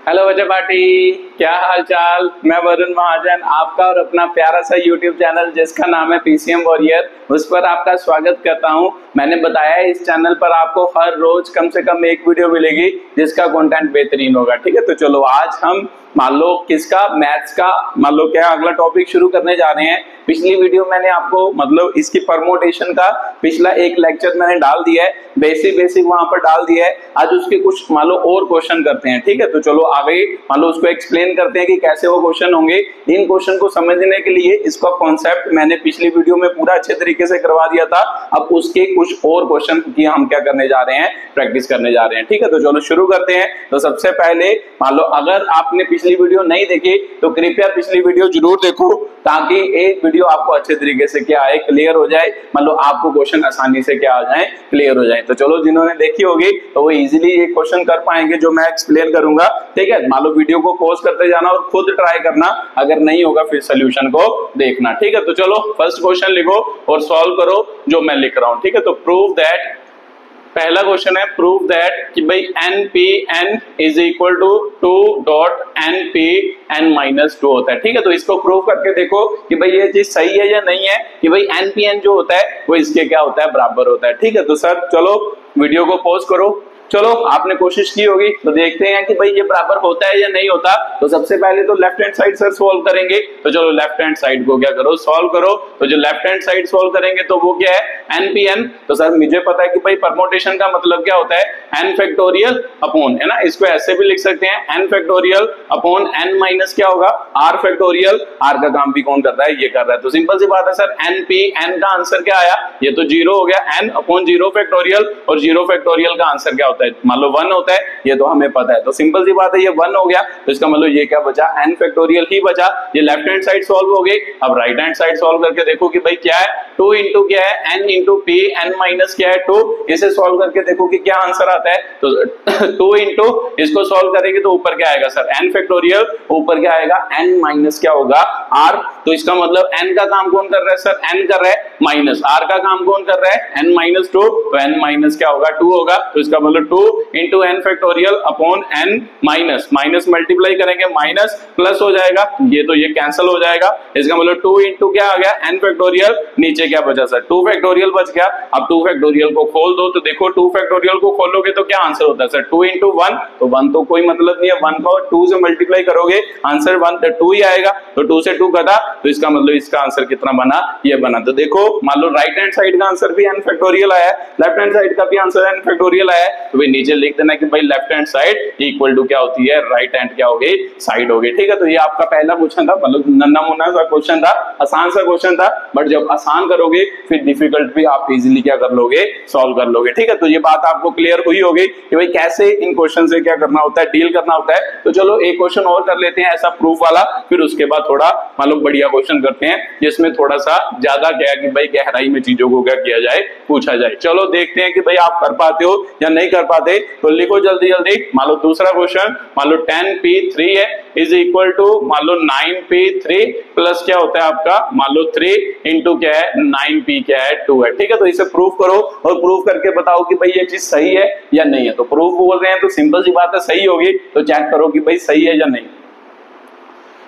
Hello बच्चे party, क्या हाल चाल। मैं वरुण महाजन, आपका और अपना प्यारा सा यूट्यूब चैनल जिसका नाम है पीसीएम वॉरियर, उस पर आपका स्वागत करता हूं। मैंने बताया इस चैनल पर आपको हर रोज कम से कम एक वीडियो मिलेगी जिसका कंटेंट बेहतरीन होगा। ठीक है, तो चलो आज हम मान लो किसका, मैथ्स का मान लो क्या अगला टॉपिक शुरू करने जा रहे हैं। पिछली वीडियो मैंने आपको मतलब इसकी परमोटेशन का पिछला एक लेक्चर मैंने डाल दिया है, बेसिक वहां पर डाल दिया है। आज उसके कुछ मान लो और क्वेश्चन करते हैं। ठीक है, तो चलो आगे मान लो उसको एक्सप्लेन करते हैं कि कैसे वो क्वेश्चन होंगे। इन क्वेश्चन को समझने के लिए इसका कॉन्सेप्ट मैंने पिछली वीडियो में पूरा अच्छे तरीके से करवा दिया था। अब उसके कुछ और क्वेश्चन की हम क्या करने जा रहे हैं, प्रैक्टिस करने जा रहे हैं। ठीक है, तो चलो शुरू करते हैं। तो सबसे पहले मान लो अगर आपने पिछली वीडियो नहीं देखी तो कृपया पिछली वीडियो जरूर देखो, ताकि एक वीडियो आपको अच्छे तरीके से क्या है क्लियर हो जाए, मान लो आपको क्वेश्चन आसानी से क्या आ जाए, क्लियर हो जाए। तो चलो जिन्होंने देखी होगी तो वो इजीली ये क्वेश्चन कर पाएंगे जो मैं एक्सप्लेन करूंगा। ठीक है, मान लो वीडियो को पॉज करते जाना और खुद ट्राई करना, अगर नहीं होगा फिर सोल्यूशन को देखना। ठीक है, तो चलो फर्स्ट क्वेश्चन लिखो और सॉल्व करो जो मैं लिख रहा हूं। ठीक है, तो प्रूव दैट, पहला क्वेश्चन है प्रूव दैट कि भाई NPN is equal to 2.NPN-2 होता है। ठीक है, तो इसको प्रूव करके देखो कि भाई ये चीज सही है या नहीं है, कि भाई NPN जो होता है वो इसके क्या होता है, बराबर होता है। ठीक है, तो सर चलो वीडियो को पॉज करो। चलो आपने कोशिश की होगी तो देखते हैं कि भाई ये बराबर होता है या नहीं होता। तो सबसे पहले तो left hand side sir solve करेंगे। तो चलो लेफ्ट हैंड साइड को क्या करो, सोल्व करो। तो जो लेफ्ट हैंड साइड सोल्व करेंगे तो वो क्या है, NPN। तो सर मुझे पता है कि भाई परमोटेशन का मतलब क्या होता है, n फैक्टोरियल अपॉन, है ना, इसको ऐसे भी लिख सकते हैं n factorial upon n minus क्या होगा, r फैक्टोरियल। r का काम भी कौन कर रहा है, ये कर रहा है। तो सिंपल सी बात है सर, NPN का आंसर क्या आया, ये तो 0 हो गया, n अपॉन 0 फैक्टोरियल, और 0 फैक्टोरियल का आंसर क्या मान लो 1 होता है, ये तो हमें पता है। तो सिंपल सी बात है, ये 1 हो गया, तो इसका मतलब ये क्या बचा, n फैक्टोरियल ही बचा। ये लेफ्ट हैंड साइड सॉल्व हो गई। अब राइट हैंड साइड सॉल्व करके देखो कि भाई क्या है, 2 इंटू क्या है, n into p, n minus क्या है 2। इसे सॉल्व करके देखो कि क्या आंसर आता है। तो 2 इंटू इसको सॉल्व करेंगे तो ऊपर क्या आएगा सर, n फैक्टोरियल, ऊपर क्या आएगा n माइनस क्या होगा r। तो इसका मतलब n का काम कौन कर रहा है सर, n कर रहा है माइनस, r का काम कौन कर रहा है, n माइनस 2। तो n माइनस क्या होगा, 2 होगा। तो इसका मतलब 2 into n factorial upon n minus, minus multiply करेंगे माइनस प्लस हो जाएगा, ये तो ये कैंसिल हो जाएगा। इसका मतलब 2 इंटू क्या आ गया, n फैक्टोरियल, नीचे क्या बचा सर, 2 फैक्टोरियल बच गया। अब 2 फैक्टोरियल को खोल दो तो देखो 2 फैक्टोरियल को खोलोगे तो क्या आंसर होता है सर, 2 इंटू 1। तो 1 तो कोई मतलब नहीं है, 1 को 2 से मल्टीप्लाई करोगे आंसर 1 2 ही आएगा। तो 2 से 2 कटा, तो इसका मतलब इसका आंसर कितना बना, ये बना। तो देखो मान लो राइट हैंड साइड का आंसर भी n फैक्टोरियल आया है, लेफ्ट हैंड साइड का भी आंसर n फैक्टोरियल आया है। तो भाई नीचे लिख देना कि भाई left hand side equal to क्या होती है, राइट हैंड क्या हो गई, साइड हो गई। ठीक है, तो ये आपका पहला क्वेश्चन था, मतलब नन्ना मुन्ना सा क्वेश्चन था, आसान सा क्वेश्चन था, बट जब आसान करोगे फिर डिफिकल्ट भी आप इजीली क्या कर लोगे, सॉल्व कर लोगे। ठीक है, तो ये बात आपको क्लियर हुई होगी कि भाई कैसे इन क्वेश्चन से क्या करना होता है, डील करना होता है। तो चलो एक क्वेश्चन और कर लेते हैं ऐसा प्रूफ वाला, फिर उसके बाद थोड़ा मान लो बढ़िया क्वेश्चन करते हैं जिसमें थोड़ा सा ज्यादा क्या कि भाई गहराई में चीजों को क्या किया जाए, पूछा जाए। चलो देखते हैं कि भाई आप कर पाते हो या नहीं कर पाते। तो लिखो जल्दी जल्दी। मान लो दूसरा क्वेश्चन, मान लो 10p3 है इज इक्वल टू मान लो 9p3 प्लस क्या होता है आपका, मान लो 3 इंटू क्या है 9p क्या है 2 है। ठीक है, तो इसे प्रूफ करो और प्रूफ करके बताओ कि भाई ये चीज सही है या नहीं है। तो प्रूफ बोल रहे हैं तो सिंपल सी बात है सही होगी, तो चेक करो कि भाई सही है या नहीं।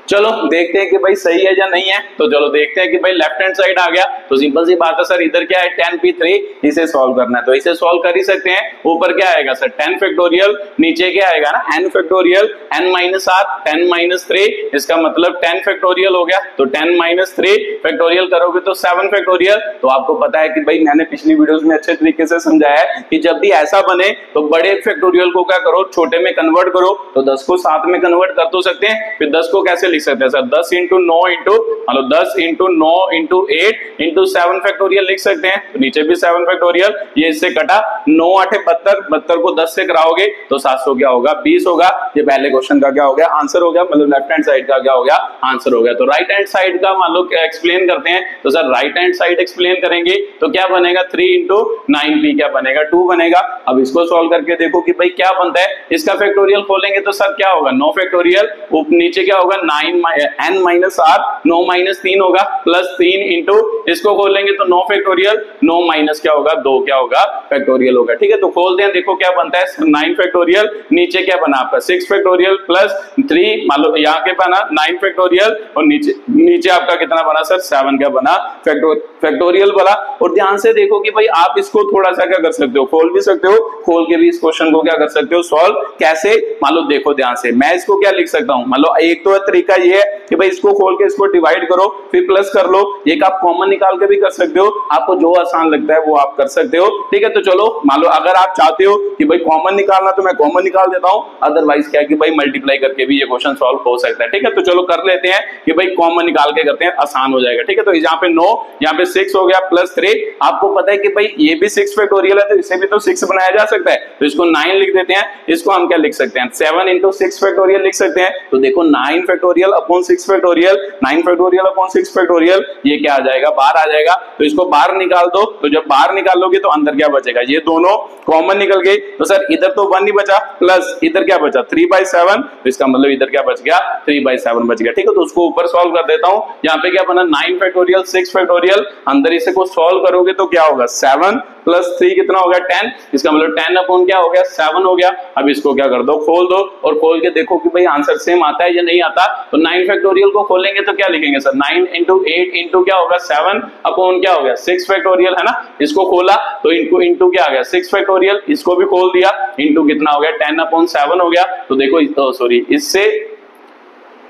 चलो देखते हैं कि भाई सही है या नहीं है। तो चलो देखते हैं कि भाई लेफ्ट हैंड साइड आ गया, तो सिंपल सी बात है सर, इधर क्या है 10p3, इसे सॉल्व करना है। तो इसे सॉल्व कर ही सकते हैं। ऊपर क्या आएगा सर 10 फैक्टोरियल, नीचे क्या आएगा ना n factorial, n minus 7, 10 minus 3, इसका मतलब 10 फैक्टोरियल हो गया। तो 10 माइनस 3 फैक्टोरियल करोगे तो 7 फैक्टोरियल। तो आपको पता है कि भाई मैंने पिछली वीडियोस में अच्छे तरीके से समझाया है कि जब भी ऐसा बने तो बड़े फैक्टोरियल को क्या करो, छोटे में कन्वर्ट करो। तो 10 को 7 में कन्वर्ट कर तो सकते हैं, फिर 10 को कैसे लिख सकते हैं सर, 10 इंटू 9 इंटू मतलब 10 इंटू 9 इंटू 8 इंटू 7 फैक्टोरियल लिख सकते हैं। तो नीचे भी 7 फैक्टोरियल, ये इससे कटा 9 8 72, 72 को 10 से कराओगे तो 700 क्या होगा, 20 होगा। ये पहले क्वेश्चन का क्या हो गया, आंसर हो गया, मतलब लेफ्ट हैंड साइड का क्या हो गया, आंसर हो गया। तो राइट हैंड साइड का मान लो एक्सप्लेन करते हैं। तो sir right hand side explain करेंगे तो क्या बनेगा, 3 इंटू 9p क्या बनेगा, 2 बनेगा। अब इसको सॉल्व करके देखो कि भाई क्या बनता है। इसका फैक्टोरियल खोलेंगे तो सर क्या होगा, 9 फैक्टोरियल, नीचे क्या होगा 9 n माइनस आर 9 माइनस 3 होगा प्लस 3 इंटू इसको खोलेंगे तो 9 फैक्टोरियल 9 माइनस क्या होगा 2 क्या होगा फैक्टोरियल होगा। ठीक है, तो खोलते हैं, देखो क्या बनता है 9 फैक्टोरियल, नीचे क्या बना आपका 6 फैक्टोरियल प्लस 3, मान लो यहाँ के बना 9 फैक्टोरियल और नीचे आपका कितना बना सर 7 क्या बना फैक्टोरियल बना। और ध्यान से देखो कि भाई आप इसको थोड़ा सा क्या कर सकते हो, खोल भी सकते हो, खोल के भी इस क्वेश्चन को क्या कर सकते हो सॉल्व। कैसे, मान लो देखो ध्यान से, मैं इसको क्या लिख सकता हूं, मान लो एक तो तरीका ये है कि भाई इसको खोल के इसको डिवाइड करो फिर प्लस कर लो, एक आप कॉमन निकाल के भी कर सकते हो, आपको जो आसान लगता है वो आप कर सकते हो। ठीक है, तो चलो मान लो अगर आप चाहते हो कि भाई कॉमन निकालना तो मैं कॉमन निकाल देता हूं, अदरवाइज क्या कि भाई मल्टीप्लाई करके भी ये क्वेश्चन सॉल्व हो सकता है। ठीक है, तो चलो कर लेते हैं कि भाई कॉमन निकाल के करते हैं, आसान हो जाएगा। ठीक है, तो यहाँ पे 9 यहाँ पे 6 हो गया प्लस 3, आपको पता है कि भाई ये भी 6 फैक्टोरियल है तो इसे भी तो 6 बनाया जा सकता है, तो इसको 9 लिख देते हैं, इसको हम क्या लिख सकते हैं 7 इंटू 6 फैक्टोरियल लिख सकते हैं। तो देखो 9 factorial upon 6 factorial, 9 factorial upon 6 factorial, ये क्या आ जाएगा बाहर आ जाएगा, तो इसको बाहर निकाल दो, तो जब बाहर निकालोगे तो अंदर क्या बचेगा, ये दोनों कॉमन निकल गए, तो सर इधर तो 1 ही बचा प्लस इधर क्या बचा 3/7, तो इसका मतलब इधर क्या बच गया 3/7 बच गया। ठीक है, तो उसको ऊपर सॉल्व कर देता हूं, यहाँ पे क्या बना 9 फैक्टोरियल 6 फैक्टोरियल, अंदर इसे को सॉल्व करोगे तो क्या होगा 7 प्लस 3 कितना हो गया 10, इसका मतलब 10 अपॉन क्या हो गया 7 हो गया। अब इसको क्या कर दो खोल दो और खोल के देखो कि भाई आंसर सेम आता है या नहीं आता, तो 9 फैक्टोरियल को खोलेंगे तो क्या लिखेंगे सर 9 इंटू 8 इंटू क्या होगा 7 अपॉन क्या हो गया 6 फैक्टोरियल है ना, इसको खोला तो इनको इंटू क्या आ गया 6 फैक्टोरियल, इसको भी खोल दिया इंटू कितना हो गया 10 अपॉन 7 हो गया। तो देखो सॉरी इससे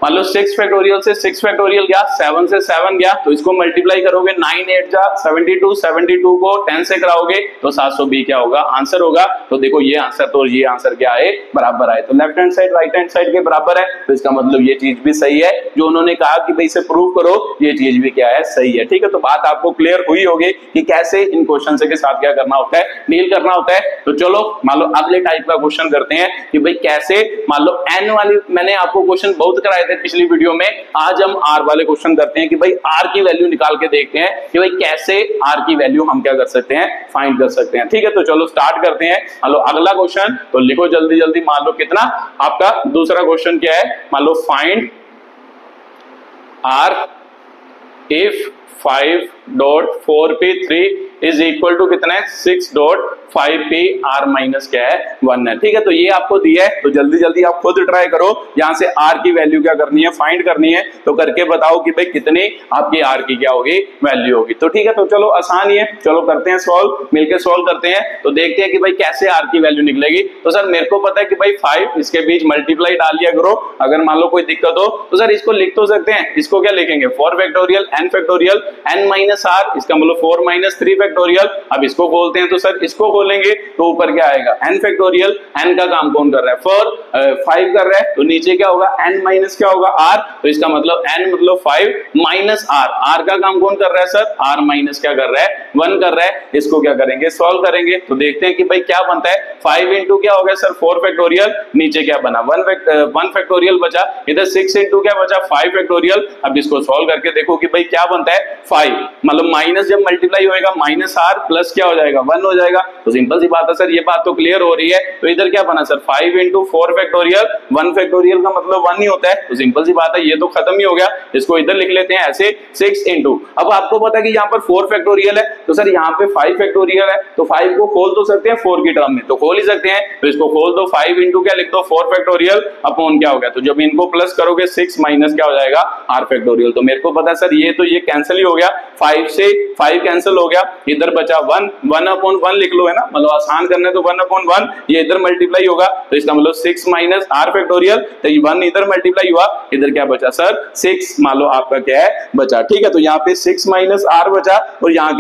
मान लो 6 फैक्टोरियल से 6 फैक्टोरियल गया, 7 से 7 गया, तो इसको मल्टीप्लाई करोगे 9 8 जा 72, 72 को 10 से कराओगे तो 720 क्या होगा आंसर होगा। तो देखो ये आंसर तो ये आंसर क्या है बराबर आए, तो left hand side right hand side के बराबर है, तो इसका मतलब ये चीज भी सही है, जो उन्होंने कहा कि भाई इसे प्रूव करो ये चीज भी क्या है सही है। ठीक है, तो बात आपको क्लियर हुई होगी कि कैसे इन क्वेश्चन के साथ क्या करना होता है डील करना होता है। तो चलो मान लो अगले टाइप का क्वेश्चन करते हैं कि भाई कैसे, मान लो एन वाली मैंने आपको क्वेश्चन बहुत कराए थे पिछली वीडियो में, आज हम आर वाले क्वेश्चन करते हैं कि भाई आर की वैल्यू निकाल के देखते हैं कि भाई कैसे आर की वैल्यू हम क्या कर सकते हैं फाइंड कर सकते हैं। ठीक है, तो चलो स्टार्ट करते हैं। मान लो अगला क्वेश्चन तो लिखो जल्दी जल्दी, मान लो कितना आपका दूसरा क्वेश्चन क्या है, मान लो find r if 5.4p3 is equal to कितना है 6.5p r माइनस क्या है 1 है। ठीक है, तो ये आपको दिया है, तो जल्दी जल्दी आप खुद ट्राई करो, यहाँ से r की वैल्यू क्या करनी है फाइंड करनी है, तो करके बताओ कि भाई कितनी आपकी r की क्या होगी वैल्यू होगी। तो ठीक है, तो चलो आसान ही है, चलो करते हैं सॉल्व, मिलकर सॉल्व करते हैं, तो देखते हैं कि भाई कैसे r की वैल्यू निकलेगी। तो सर मेरे को पता है कि भाई 5 इसके बीच मल्टीप्लाई डाल लिया करो, अगर मान लो कोई दिक्कत हो तो सर इसको लिख तो सकते हैं, इसको क्या लिखेंगे 4 factorial n factorial n minus r, इसका मतलब 4 माइनस 3 फैक्टोरियल। अब इसको खोलते हैं तो सर इसको खोलेंगे तो ऊपर क्या आएगा n फैक्टोरियल, n का काम कौन कर रहा है 5 कर रहा है, तो नीचे क्या होगा n माइनस क्या होगा r, तो इसका मतलब n मतलब 5 माइनस r, r का काम कौन कर रहा है सर r माइनस क्या कर रहा है 1 कर रहा है। इसको क्या करेंगे सॉल्व करेंगे, तो देखते हैं कि भाई क्या बनता है 5 इंटू क्या हो गया सर 4 फैक्टोरियल, नीचे क्या बना 1 फैक्टोरियल बचा, इधर 6 इंटू क्या बचा 5 फैक्टोरियल। अब इसको सॉल्व करके देखो कि भाई क्या बनता है 5, मतलब माइनस जब मल्टीप्लाई होएगा माइनस r प्लस क्या हो जाएगा 1 हो जाएगा, तो सिंपल सी बात है सर, ये बात तो क्लियर हो रही है। तो इधर क्या बना सर 5 इंटू 4 फैक्टोरियल, 1 फैक्टोरियल का मतलब 1 ही होता है, तो सिंपल सी बात है ये तो खत्म ही हो गया। इसको इधर लिख लेते हैं ऐसे 6 इंटू, अब आपको पता है कि यहाँ पर 4 फैक्टोरियल है, तो सर यहाँ पे 5 फैक्टोरियल है, तो 5 को खोल तो सकते हैं 4 की टर्म में, तो खोल ही सकते हैं, तो इसको खोल दो 5 इंटू क्या लिख दो 4 फैक्टोरियल अपॉन क्या हो गया, तो जब इनको प्लस करोगे 6 माइनस क्या हो जाएगा r फैक्टोरियल। तो मेरे को पता है सर ये तो ये कैंसिल ही हो गया, 5 से 5 कैंसिल हो गया, इधर बचा 1 अपॉन 1 लिख लो है ना, मतलब आसान करना है तो 1 अपॉन 1 ये इधर मल्टीप्लाई होगा, तो इसका मतलब 6 माइनस r फैक्टोरियल, तो ये 1 इधर मल्टीप्लाई हुआ, इधर क्या बचा सर 6 मान लो आपका क्या है बचा। ठीक है, तो यहाँ पे 6 माइनस r बचा और यहाँ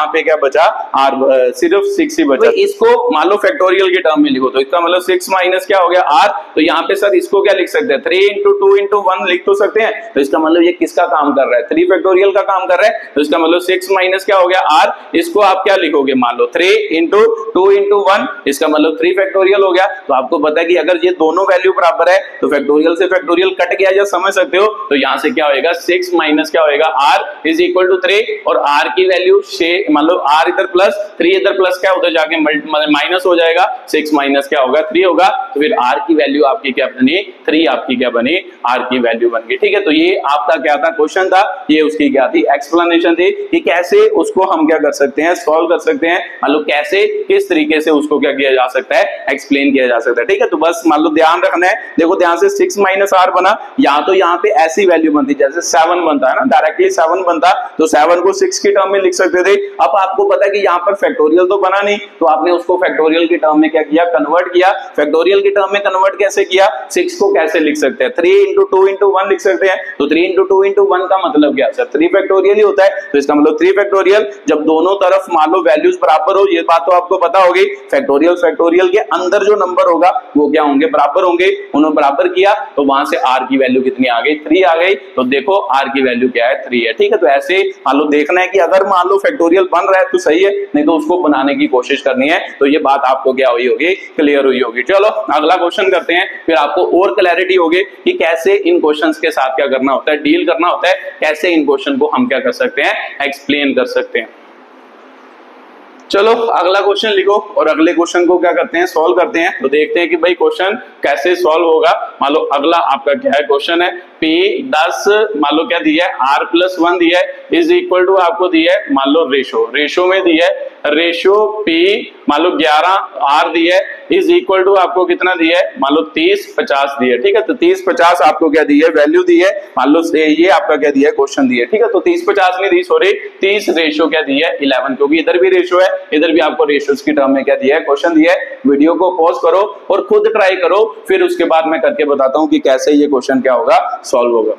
पे क्या बचा r सिर्फ 6 ही बचा। इसको मान लो फैक्टोरियल के टर्म में लिखो, तो इसका मतलब 6 माइनस क्या हो गया r, तो यहाँ पे सर इसको क्या लिख सकते हैं 3 इंटू 2 इंटू 1 लिख तो सकते हैं, तो इसका मतलब ये किसका काम कर रहा है 3 फैक्टोरियल का काम कर रहा है, तो इसका मतलब 6 माइनस क्या हो गया आर, इसको आप क्या लिखोगे मान लो 3 इंटू 2 इंटू 1, इसका मतलब 3 फैक्टोरियल हो गया। तो आपको पता है कि अगर ये दोनों वैल्यू बराबर है तो फैक्टोरियल से फैक्टोरियल कट गया, या समझ सकते हो। तो यहां से क्या होएगा 6 माइनस क्या होएगा आर इज इक्वल टू 3, और आर की वैल्यू मान लो आर इधर प्लस 3 इधर प्लस क्या उधर जाके माइनस हो जाएगा, 6 माइनस क्या होगा 3 होगा। तो फिर आर की वैल्यू आपकी क्या बनी 3, आपकी क्या बनी आर की वैल्यू बन गई। ठीक है, तो ये आपका क्या था क्वेश्चन था, ये उसकी क्या थी एक्सप्लेनेशन थी कि कैसे उसको हम क्या कर सकते हैं सॉल्व कर सकते हैं, मान लो कैसे किस तरीके से उसको क्या किया जा सकता है एक्सप्लेन किया जा सकता है। ठीक है, तो बस मान लो ध्यान रखना है, देखो ध्यान से 6 माइनस आर बना, या तो यहाँ पे ऐसी वैल्यू बनती जैसे 7 बनता है ना, डायरेक्टली 7 बनता तो 7 को 6 की टर्म में लिख सकते थे। अब आपको पता है कि यहाँ पर फैक्टोरियल तो बना नहीं, तो आपने उसको फैक्टोरियल की टर्म में क्या किया कन्वर्ट किया। फैक्टोरियल की टर्म में कन्वर्ट कैसे किया, 6 को कैसे लिख सकते हैं 3 इंटू 2 इंटू 1 लिख सकते हैं। तो 3 इंटू 2 इंटू 1 का मतलब क्या सर 3 फैक्टोरियल ही होता है, तो इसका मतलब 3 फैक्टोरियल। जब दोनों तरफ मान लो वैल्यूज बराबर हो, ये बात तो आपको पता होगी, फैक्टोरियल फैक्टोरियल के अंदर जो नंबर होगा वो क्या होंगे बराबर होंगे, उन्होंने बराबर किया तो वहां से आर की वैल्यू कितनी आ गई 3 आ गई। तो देखो आर की वैल्यू क्या है 3 है। ठीक है, तो ऐसे मान लो देखना है कि अगर मान लो फैक्टोरियल बन रहा है तो सही है, नहीं तो उसको बनाने की कोशिश करनी है। तो ये बात आपको क्या हुई होगी क्लियर हुई होगी। चलो अगला क्वेश्चन करते हैं, फिर आपको और क्लैरिटी होगी कि कैसे इन क्वेश्चंस के साथ क्या करना होता है डील करना होता है, कैसे इन क्वेश्चन को हम क्या कर सकते हैं एक्सप्लेन कर सकते हैं। चलो अगला क्वेश्चन लिखो और अगले क्वेश्चन को क्या करते हैं सॉल्व करते हैं। तो देखते हैं कि भाई क्वेश्चन कैसे सॉल्व होगा। मान लो अगला आपका क्या है क्वेश्चन है P 10 मान लो क्या दिया है R प्लस 1 दिया है इज इक्वल टू आपको दिया है मान लो रेशो में दिया है रेशो P मान लो 11 R दिया है इज इक्वल टू आपको कितना दिया है मान लो 30 50 दिया है। ठीक है, तो 30 50 आपको क्या दिया है वैल्यू दी है, मान लो ये आपका क्या दिया है क्वेश्चन दिया है। ठीक है, तो 30 50 नहीं दी सॉरी 30 रेशो क्या दिया है 11, क्योंकि इधर भी रेशो है इधर भी आपको रेशोस की टर्म में क्या दिया है क्वेश्चन दिया है। वीडियो को पॉज करो और खुद ट्राई करो, फिर उसके बाद मैं करके बताता हूं कि कैसे ये क्वेश्चन क्या होगा सॉल्व होगा।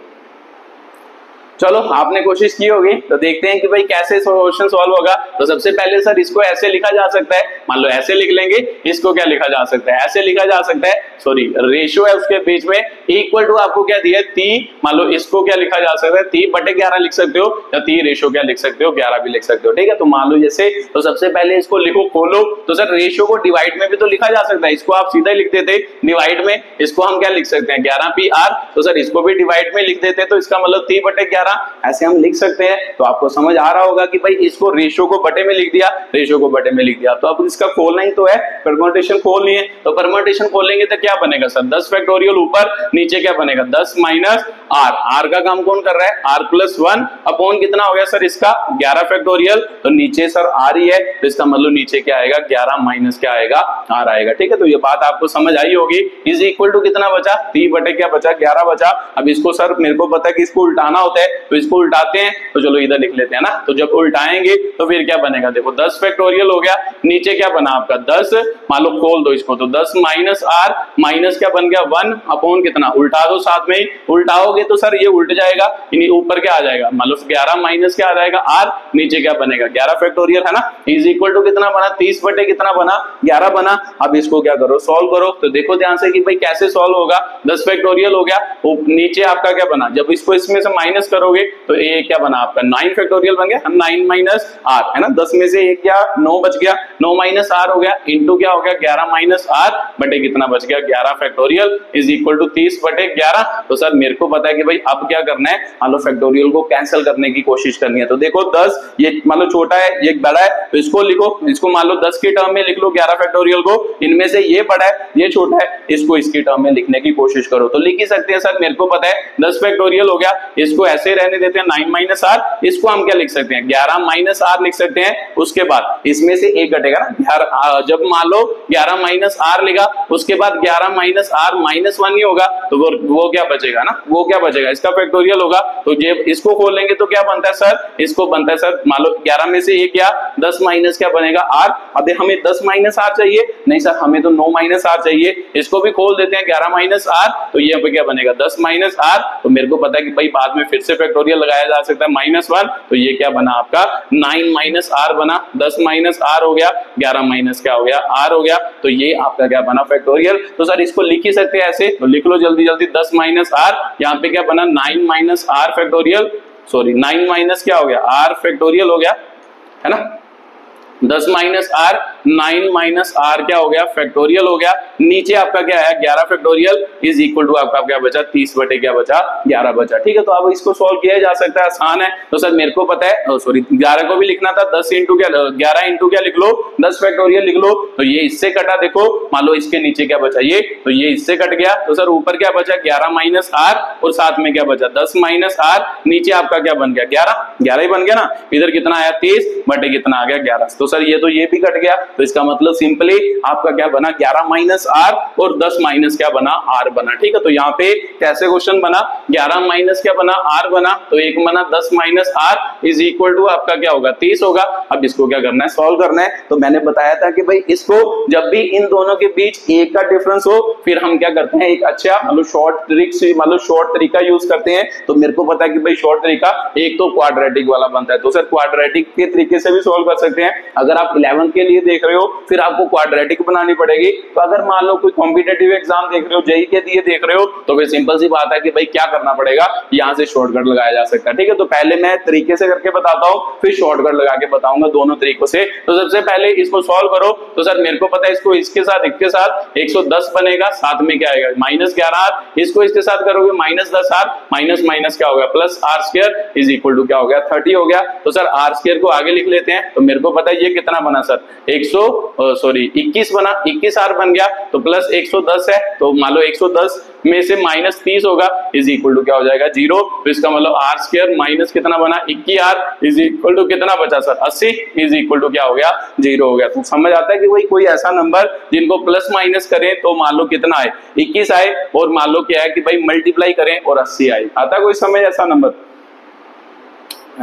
चलो आपने कोशिश की होगी, तो देखते हैं कि भाई कैसे क्वेश्चन सॉल्व होगा। तो सबसे पहले सर इसको ऐसे लिखा जा सकता है, मान लो ऐसे लिख लेंगे, इसको क्या लिखा जा सकता है ऐसे लिखा जा सकता है, सॉरी रेशियो है उसके बीच में इक्वल टू आपको क्या दिया है 3, मान लो इसको क्या लिखा जा सकता है 3/11 लिख सकते हो, या 3 रेशियो क्या लिख सकते हो 11 भी लिख सकते हो। ठीक है, तो मान लो जैसे तो सबसे पहले इसको लिखो खोलो, तो सर रेशियो को डिवाइड में भी तो लिखा जा सकता है, इसको आप सीधा ही लिख देते डिवाइड में, इसको हम क्या लिख सकते हैं 11PR, तो सर इसको भी डिवाइड में लिख देते, तो इसका मतलब 3/11 ऐसे हम लिख सकते हैं। तो आपको समझ आ रहा होगा कि भाई इसको रेशियो को बटे में लिख दिया, रेशियो को बटे में लिख दिया। तो अब इसका खोलना ही तो है, परम्यूटेशन खोलनी है, तो परम्यूटेशन खोलेंगे तो क्या बनेगा सर 10 फैक्टोरियल ऊपर नीचे क्या बनेगा 10 माइनस आर, आर का काम कौन कर रहा है आर प्लस 1 अपॉन कितना हो गया सर इसका 11 फैक्टोरियल, तो नीचे सर आर ही है, तो इसका मतलब नीचे क्या आएगा 11 माइनस क्या आएगा आर आएगा। ठीक है, तो ये बात आपको समझ आई होगी। इज इक्वल टू कितना बचा 3 बटे क्या बचा 11 बचा। अब इसको सर मेरे को पता है कि इसको उल्टाना होता है, तो इसको उल्टाते हैं, तो चलो इधर लिख लेते हैं ना। तो जब उल्टाएंगे तो फिर क्या बनेगा देखो 10 फैक्टोरियल हो गया, नीचे क्या बना आपका 10, मान लो खोल दो इसको, तो 10 माइनस आर माइनस क्या बन गया 1 अपॉन कितना उल्टा दो साथ में ही, उल्टाओगे तो सर ये उल्ट जाएगा, ऊपर क्या आ जाएगा मान लो 11 माइनस क्या आ जाएगा आर, नीचे क्या बनेगा 11 फैक्टोरियल है ना, इज इक्वल टू कितना बना 30 बटे कितना बना 11 बना। अब इसको क्या करो सॉल्व करो, तो देखो ध्यान से कि भाई कैसे सॉल्व होगा। 10 फैक्टोरियल हो गया, नीचे आपका क्या बना, जब इसको इसमें से माइनस करोगे तो ये क्या बना आपका 9 फैक्टोरियल बन गया, 9 माइनस आर है ना, 10 में से 1 गया 9 बच गया, 9 माइनस आर हो गया इंटू क्या हो गया 11 माइनस आर बटे कितना बच गया 11 फैक्टोरियल इज इक्वल टू 30 बटे 11। तो सर मेरे को पता है कि भाई अब क्या करना है, मान लो फैक्टोरियल को कैंसिल करने की कोशिश करनी है। तो देखो 10 ये मान लो छोटा है ये बड़ा है, तो इसको लिखो, इसको मान लो 10 की टर्म में लिख लो 11 फैक्टोरियल को, इनमें से ये बड़ा है ये छोटा है, इसको इसकी टर्म में लिखने की कोशिश करो। तो लिख ही सकते हैं सर, मेरे को पता है 10 फैक्टोरियल हो गया, इसको ऐसे रहने देते हैं 9 माइनस आर, इसको हम क्या लिख सकते हैं 11 माइनस आर लिख सकते हैं। उसके बाद इसमें से एक घटेगा ना, जब मान लो 11 माइनस आर लेगा उसके बाद 11 माइनस आर माइनस 1 ही होगा, तो वो क्या बचेगा ना, वो क्या बचेगा इसका फैक्टोरियल होगा। तो जब इसको खोलेंगे तो क्या बनता है सर, इसको बनता है सर मान लो 11 में से एक क्या 10 माइनस क्या बनेगा आर। अब हमें 10 माइनस आर चाहिए, नहीं सर हमें तो 9 माइनस आर चाहिए, इसको भी खोल देते हैं 11 माइनस आर, तो ये पे क्या बनेगा 10 माइनस आर। तो मेरे को पता है कि भाई बाद में फिर से फैक्टोरियल लगाया जा सकता है -1, तो ये क्या बना आपका 9 माइनस आर बना, 10 माइनस आर हो गया, 11 माइनस क्या हो गया आर हो गया, तो ये आपका क्या बना फैक्टोरियल। तो सर इसको लिख ही सकते हैं ऐसे, तो लिख लो जल्दी जल्दी 10 माइनस आर, यहाँ पे क्या बना 9 minus r factorial, sorry 9 minus क्या हो गया आर फैक्टोरियल हो गया, है ना, 10 माइनस आर 9 माइनस आर क्या हो गया फैक्टोरियल हो गया, नीचे आपका क्या है 11 फैक्टोरियल इज इक्वल टू आपका क्या बचा 30 बटे क्या बचा 11 बचा। ठीक है, तो अब इसको सॉल्व किया जा सकता है, आसान है। तो सर मेरे को पता है सॉरी 11 को भी लिखना था, 10 इंटू क्या 11 इंटू क्या लिख लो 10 फैक्टोरियल लिख लो, तो ये इससे कटा, देखो मान लो इसके नीचे क्या बचा ये, तो ये इससे कट गया, तो सर ऊपर क्या बचा 11 माइनस आर और साथ में क्या बचा 10 माइनस आर, नीचे आपका क्या बन गया 11 ही बन गया ना, इधर कितना आया 30 बटे कितना आ गया 11। तो सर ये तो ये भी कट गया, तो इसका मतलब सिंपली आपका क्या बना 11 माइनस आर और 10 माइनस क्या बना आर बना। ठीक है, तो यहाँ पे कैसे क्वेश्चन बना 11 माइनस क्या बना आर बना, तो एक बना 10 minus r is equal to आपका क्या होगा 30 होगा। अब इसको क्या करना है सॉल्व करना है, तो मैंने बताया था कि भाई इसको जब भी इन दोनों के बीच एक का डिफरेंस हो फिर हम क्या करते हैं एक अच्छा मतलब शॉर्ट ट्रिक से मतलब शॉर्ट तरीका यूज करते हैं। तो मेरे को पता है कि भाई शॉर्ट तरीका एक तो क्वाड्रेटिक वाला बनता है, तो सर क्वाड्रेटिक के तरीके से भी सॉल्व कर सकते हैं। अगर आप 11 के लिए देख रहे हो फिर आपको क्वाड्रेटिक बनानी पड़ेगी, तो अगर मान लो कोई कॉम्पिटिटिव एग्जाम देख रहे हो जेईई के लिए देख रहे हो तो फिर सिंपल सी बात है कि भाई क्या करना पड़ेगा, यहां से शॉर्टकट लगाया जा सकता है। ठीक है, तो पहले मैं तरीके से करके बताता हूं फिर शॉर्टकट लगा के बताऊंगा दोनों तरीकों से। तो सबसे पहले इसको सॉल्व करो, तो सर मेरे को पता है इसको इसके साथ 110 बनेगा, साथ में क्या आएगा माइनस 11 इसको इसके साथ करोगे माइनस 10 आर माइनस माइनस क्या होगा plus r square is equal to क्या हो गया 30 हो गया। तो सर आर स्क्वायर को आगे लिख लेते हैं, तो मेरे को पता है ये कितना बना सर 21 बना, 21 आर बन गया, तो प्लस 110 है, तो मान लो 110 में से माइनस 30 होगा इज इक्वल टू क्या हो जाएगा 0। तो इसका मतलब आर स्क्वायर माइनस कितना बना 21 आर इज इक्वल टू कितना बचा सर 80 इज इक्वल टू क्या हो गया 0 हो गया। तो समझ आता है कि भाई कोई ऐसा नंबर जिनको प्लस माइनस करें तो मान लो कितना आए 21 आए, और मान लो क्या है कि भाई मल्टीप्लाई करें और 80 आए। आता कोई समझ ऐसा नंबर?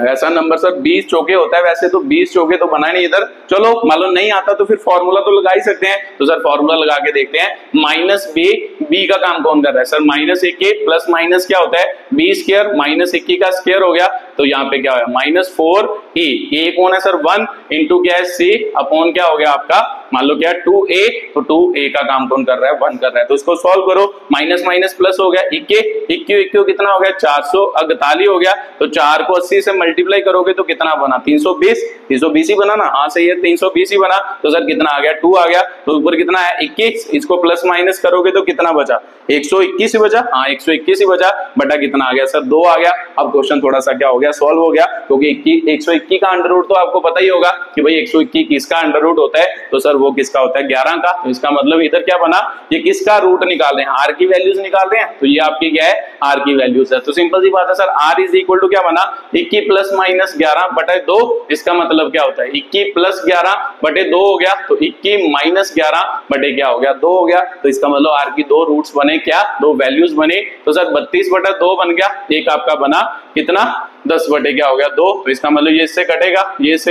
ऐसा नंबर सर 20 चौके होता है, वैसे तो 20 चौके तो बना नहीं इधर, चलो मान लो नहीं आता तो फिर फॉर्मूला तो लगा ही सकते हैं। तो सर फॉर्मूला लगा के देखते हैं, माइनस बी का काम कौन कर रहा है सर माइनस 1 प्लस माइनस क्या होता है बी स्क्वायर माइनस 1 का स्क्वायर हो गया, तो यहाँ पे क्या होगा माइनस 4a कौन है सर 1 इंटू क्या है c अपॉन क्या हो गया आपका मान लो क्या 2a, तो 2a का काम कौन कर रहा है 1 कर रहा है। तो इसको सॉल्व करो, माइनस माइनस प्लस हो गया 21 कितना हो गया 448 हो गया, तो 4 को 80 से मल्टीप्लाई करोगे तो कितना बना 320 ही बना ना, हाँ सही है 320 ही बना। तो सर कितना आ गया 2 आ गया, तो ऊपर कितना है 21, इसको प्लस माइनस करोगे तो कितना बचा 121 ही बचा, हाँ 121 ही बचा, बटा कितना आ गया सर 2 आ गया। अब क्वेश्चन थोड़ा सा क्या हो गया सॉल्व हो गया, क्योंकि 121 का अंडर रूट तो आपको पता ही होगा कि भाई 121 किसका अंडर रूट होता है, तो सर वो किसका होता है 11 का। तो इसका मतलब इधर क्या बना ये किसका रूट निकाल रहे हैं आर की वैल्यूज निकाल रहे हैं, तो ये आपकी क्या है आर की वैल्यूज है। तो सिंपल सी बात है sir r is equal to क्या बना 21 प्लस माइनस 11 बटे 2, इसका मतलब क्या होता है 21 प्लस 11 बटे 2 हो गया, तो 21 माइनस 11 बटे क्या हो गया 2 हो गया। तो इसका मतलब आर की दो रूट्स बने, क्या दो वैल्यूज बने, तो सर 32 बटा 2 बन गया, एक आपका बना कितना 10 बटे क्या हो गया 2, तो इसका मतलब ये इससे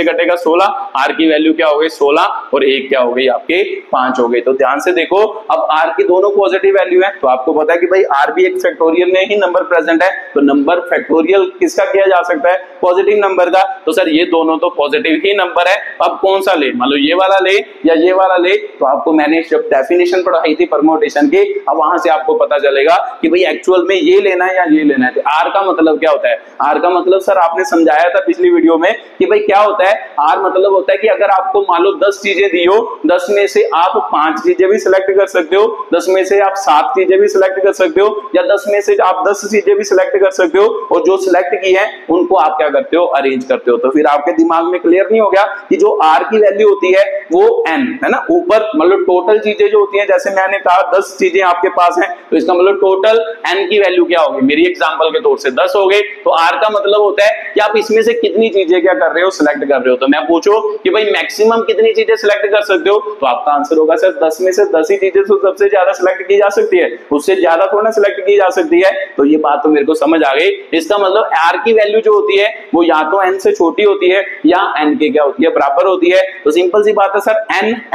कटेगा 16, आर की वैल्यू क्या हो गई 16 और एक क्या हो गई आपके 5 हो गई। तो ध्यान से देखो, अब आर की दोनों पॉजिटिव वैल्यू है, तो आपको पता है कि भाई आर भी एक फैक्टोरियल में ही नंबर प्रेजेंट है, तो नंबर फैक्टोरियल किसका किया जा सकता है पॉजिटिव नंबर का, तो सर ये दोनों तो पॉजिटिव ही नंबर है। अब कौन सा ले, मान लो ये वाला ले या ये वाला ले, तो आपको मैंने जब डेफिनेशन पढ़ाई थी परम्यूटेशन की, अब वहां से आपको पता चलेगा कि भाई एक्चुअल में ये लेना है या ये लेना है। तो आर का मतलब क्या होता है, आर का मतलब सर आपने समझाया था पिछली वीडियो में कि भाई क्या होता है, आर मतलब होता है कि अगर आपको मान लो 10 चीजें दी हो, 10 में से आप 5 चीजें भी सिलेक्ट कर सकते हो, 10 में से आप 7 चीजें भी सिलेक्ट कर सकते हो, या 10 में से आप 10 चीजें भी सिलेक्ट कर सकते हो, और जो सिलेक्ट की है उनको आप क्या करते हो अरेंज करते हो। तो फिर आपके दिमाग में क्लियर नहीं हो गया कि जो आर की वैल्यू होती है वो n है ना, ऊपर मतलब टोटल चीजें जो होती हैं, जैसे मैंने कहा 10 चीजें आपके पास हैं, तो इसका मतलब टोटल n की वैल्यू क्या होगी, मेरी एग्जांपल के तौर से 10 हो गए, तो आर का मतलब होता है कि आप इसमें से कितनी चीजें क्या कर रहे हो सिलेक्ट कर रहे हो। तो मैं पूछो कि भाई मैक्सिमम कितनी चीजें सिलेक्ट कर सकते हो, तो आपका आंसर होगा सर 10 में से 10 ही चीजें तो सबसे ज्यादा सिलेक्ट की जा सकती है, उससे ज्यादा थोड़ा सिलेक्ट की जा सकती है। तो ये बात तो मेरे को समझ आ गई, इसका मतलब आर की वैल्यू जो होती है वो या तो n से छोटी होती है या n के क्या होती है बराबर होती है। तो सिंपल सी बात है सर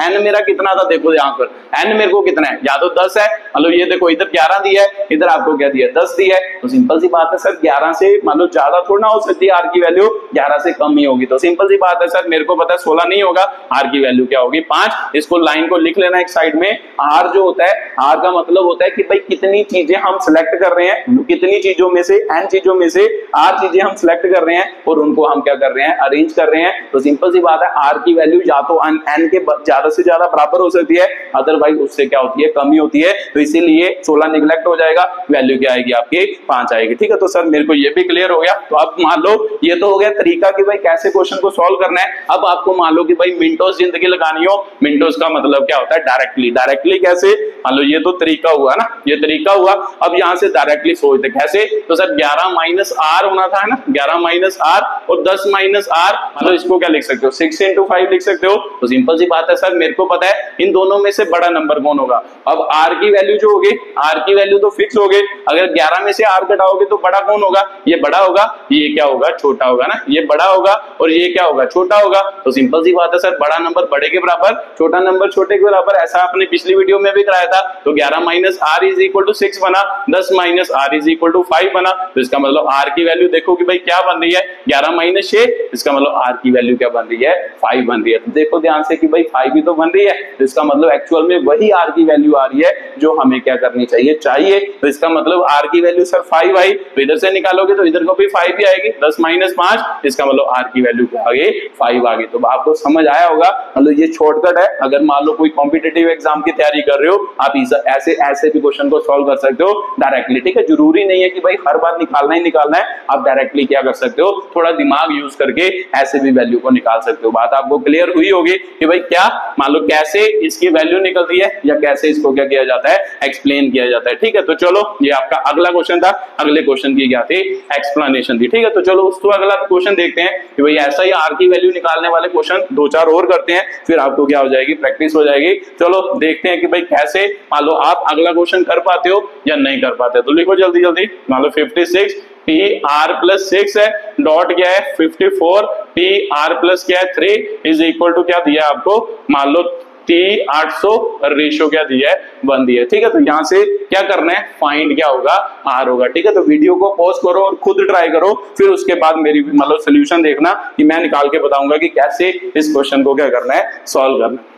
n मेरा कितना था, देखो यहाँ पर n मेरे को कितना है, या तो 10 है, मतलब ये देखो इधर 11 दिया है, इधर आपको क्या दिया 10 दिया है, तो सिंपल सी बात है सर 11 से मान लो ज्यादा थोड़ा हो सकती है, आर की वैल्यू 11 से कम ही होगी। तो सिंपल सी बात है सर, मेरे को पता है 16 नहीं होगा, आर की वैल्यू क्या होगी 5। इसको लाइन को लिख लेना एक साइड में। आर जो होता है, आर का मतलब होता है कि भाई कितनी चीजें हम सिलेक्ट कर रहे हैं, तो कितनी चीजों में से, एन चीजों में से आर चीजें हम सिलेक्ट कर रहे हैं और उनको हम क्या कर रहे हैं, अरेंज कर रहे हैं। तो सिंपल सी बात है, आर की वैल्यू या तो एन के ज्यादा से ज्यादा बराबर हो सकती है, अदरवाइज उससे क्या होती है, कम ही होती है। तो इसीलिए 16 निगलेक्ट हो जाएगा, वैल्यू क्या आएगी आपकी 5 आएगी। ठीक है, तो सर मेरे को ये भी क्लियर हो गया। तो अब मान लो ये तो हो गया तरीका कि भाई कैसे क्वेश्चन को सॉल्व करना है। अब आपको मान लो कि भाई मिनटोस जिंदगी लगानी हो, मिनटोस का मतलब क्या होता है, डायरेक्टली कैसे, मान लो ये तो तरीका हुआ ना, ये तरीका हुआ। अब यहां से डायरेक्टली सोचते कैसे, तो सर 11 माइनस आर होना था ना, 11 माइनस आर और 10 माइनस आर, मतलब इसको क्या लिख सकते हो, 6 into 5 लिख सकते हो। तो सिंपल सी बात है सर, मेरे को पता है इन दोनों में से बड़ा नंबर कौन होगा। अब आर की वैल्यू जो होगी, आर की वैल्यू तो फिक्स हो गई, अगर 11 में से आर घटाओगे तो बड़ा कौन होगा, ये बड़ा होगा, ये क्या होगा, छोटा होगा ना, ये बड़ा होगा और ये क्या होगा, छोटा होगा। तो सिंपल सी बात है सर, बड़ा नंबर बड़े के बराबर, छोटा नंबर छोटे के बराबर, ऐसा आपने पिछली वीडियो में भी कराया था। तो 11 minus r is equal to 6 बना, 10 minus r is equal to 5 बना। तो इसका मतलब आर की वैल्यू देखो कि भाई क्या बन रही है, 11 माइनस 6, इसका मतलब आर की वैल्यू क्या बन रही है, 5 बन रही है। तो देखो ध्यान से कि भाई 5 ही तो बन रही है, तो इसका मतलब एक्चुअल में वही आर की वैल्यू आ रही है जो हमें क्या करनी चाहिए। तो इसका मतलब आर की वैल्यू सर 5 आई, तो इधर से निकालोगे तो इधर को भी 5 ही आएगी, 10 माइनस 5, इसका मतलब आर की वैल्यू क्या आ गई, 5 आ गई। तो आपको समझ आया होगा, मतलब ये शॉर्टकट है। अगर मान लो कोई कॉम्पिटिटिव एग्जाम की तैयारी कर रहे हो, आप ऐसे भी क्वेश्चन को सॉल्व कर सकते हो डायरेक्टली। ठीक है, जरूरी नहीं है कि भाई हर बार निकालना ही निकालना है, आप डायरेक्टली क्या कर सकते हो, थोड़ा दिमाग यूज करके ऐसे भी वैल्यू को निकाल सकते हो। बात आपको क्लियर हुई होगी कि भाई क्या, मान लो कैसे इसकी वैल्यू निकलती है या कैसे इसको क्या किया जाता है, एक्सप्लेन किया जाता है। ठीक है, तो चलो ये आपका अगला क्वेश्चन था। अगले क्वेश्चन की क्या थी, एक्सप्लेनेशन थी। ठीक है, तो चलो उसको अगला क्वेश्चन देखते हैं कि भाई ऐसा ही आर की वैल्यू निकालने वाले क्वेश्चन 2-4 और करते हैं, फिर आपको क्या हो जाएगी, प्रैक्टिस हो जाएगी। चलो देखते हैं कि भाई कैसे, मान लो आप अगला क्वेश्चन कर पाते हो या नहीं कर पाते। तो लिखो जल्दी जल्दी, मान लो 56 पी आर प्लस 6 है, डॉट क्या है 54 पी आर प्लस क्या है 3 इज इक्वल टू क्या दिया है आपको, मान लो 800 रेशियो क्या दिया है, 1 दिया है। ठीक है, तो यहां से क्या करना है, फाइंड क्या होगा, आर होगा। ठीक है, तो वीडियो को पॉज करो और खुद ट्राई करो, फिर उसके बाद मेरी मतलब सोल्यूशन देखना कि मैं निकाल के बताऊंगा कि कैसे इस क्वेश्चन को क्या करना है, सॉल्व करना है।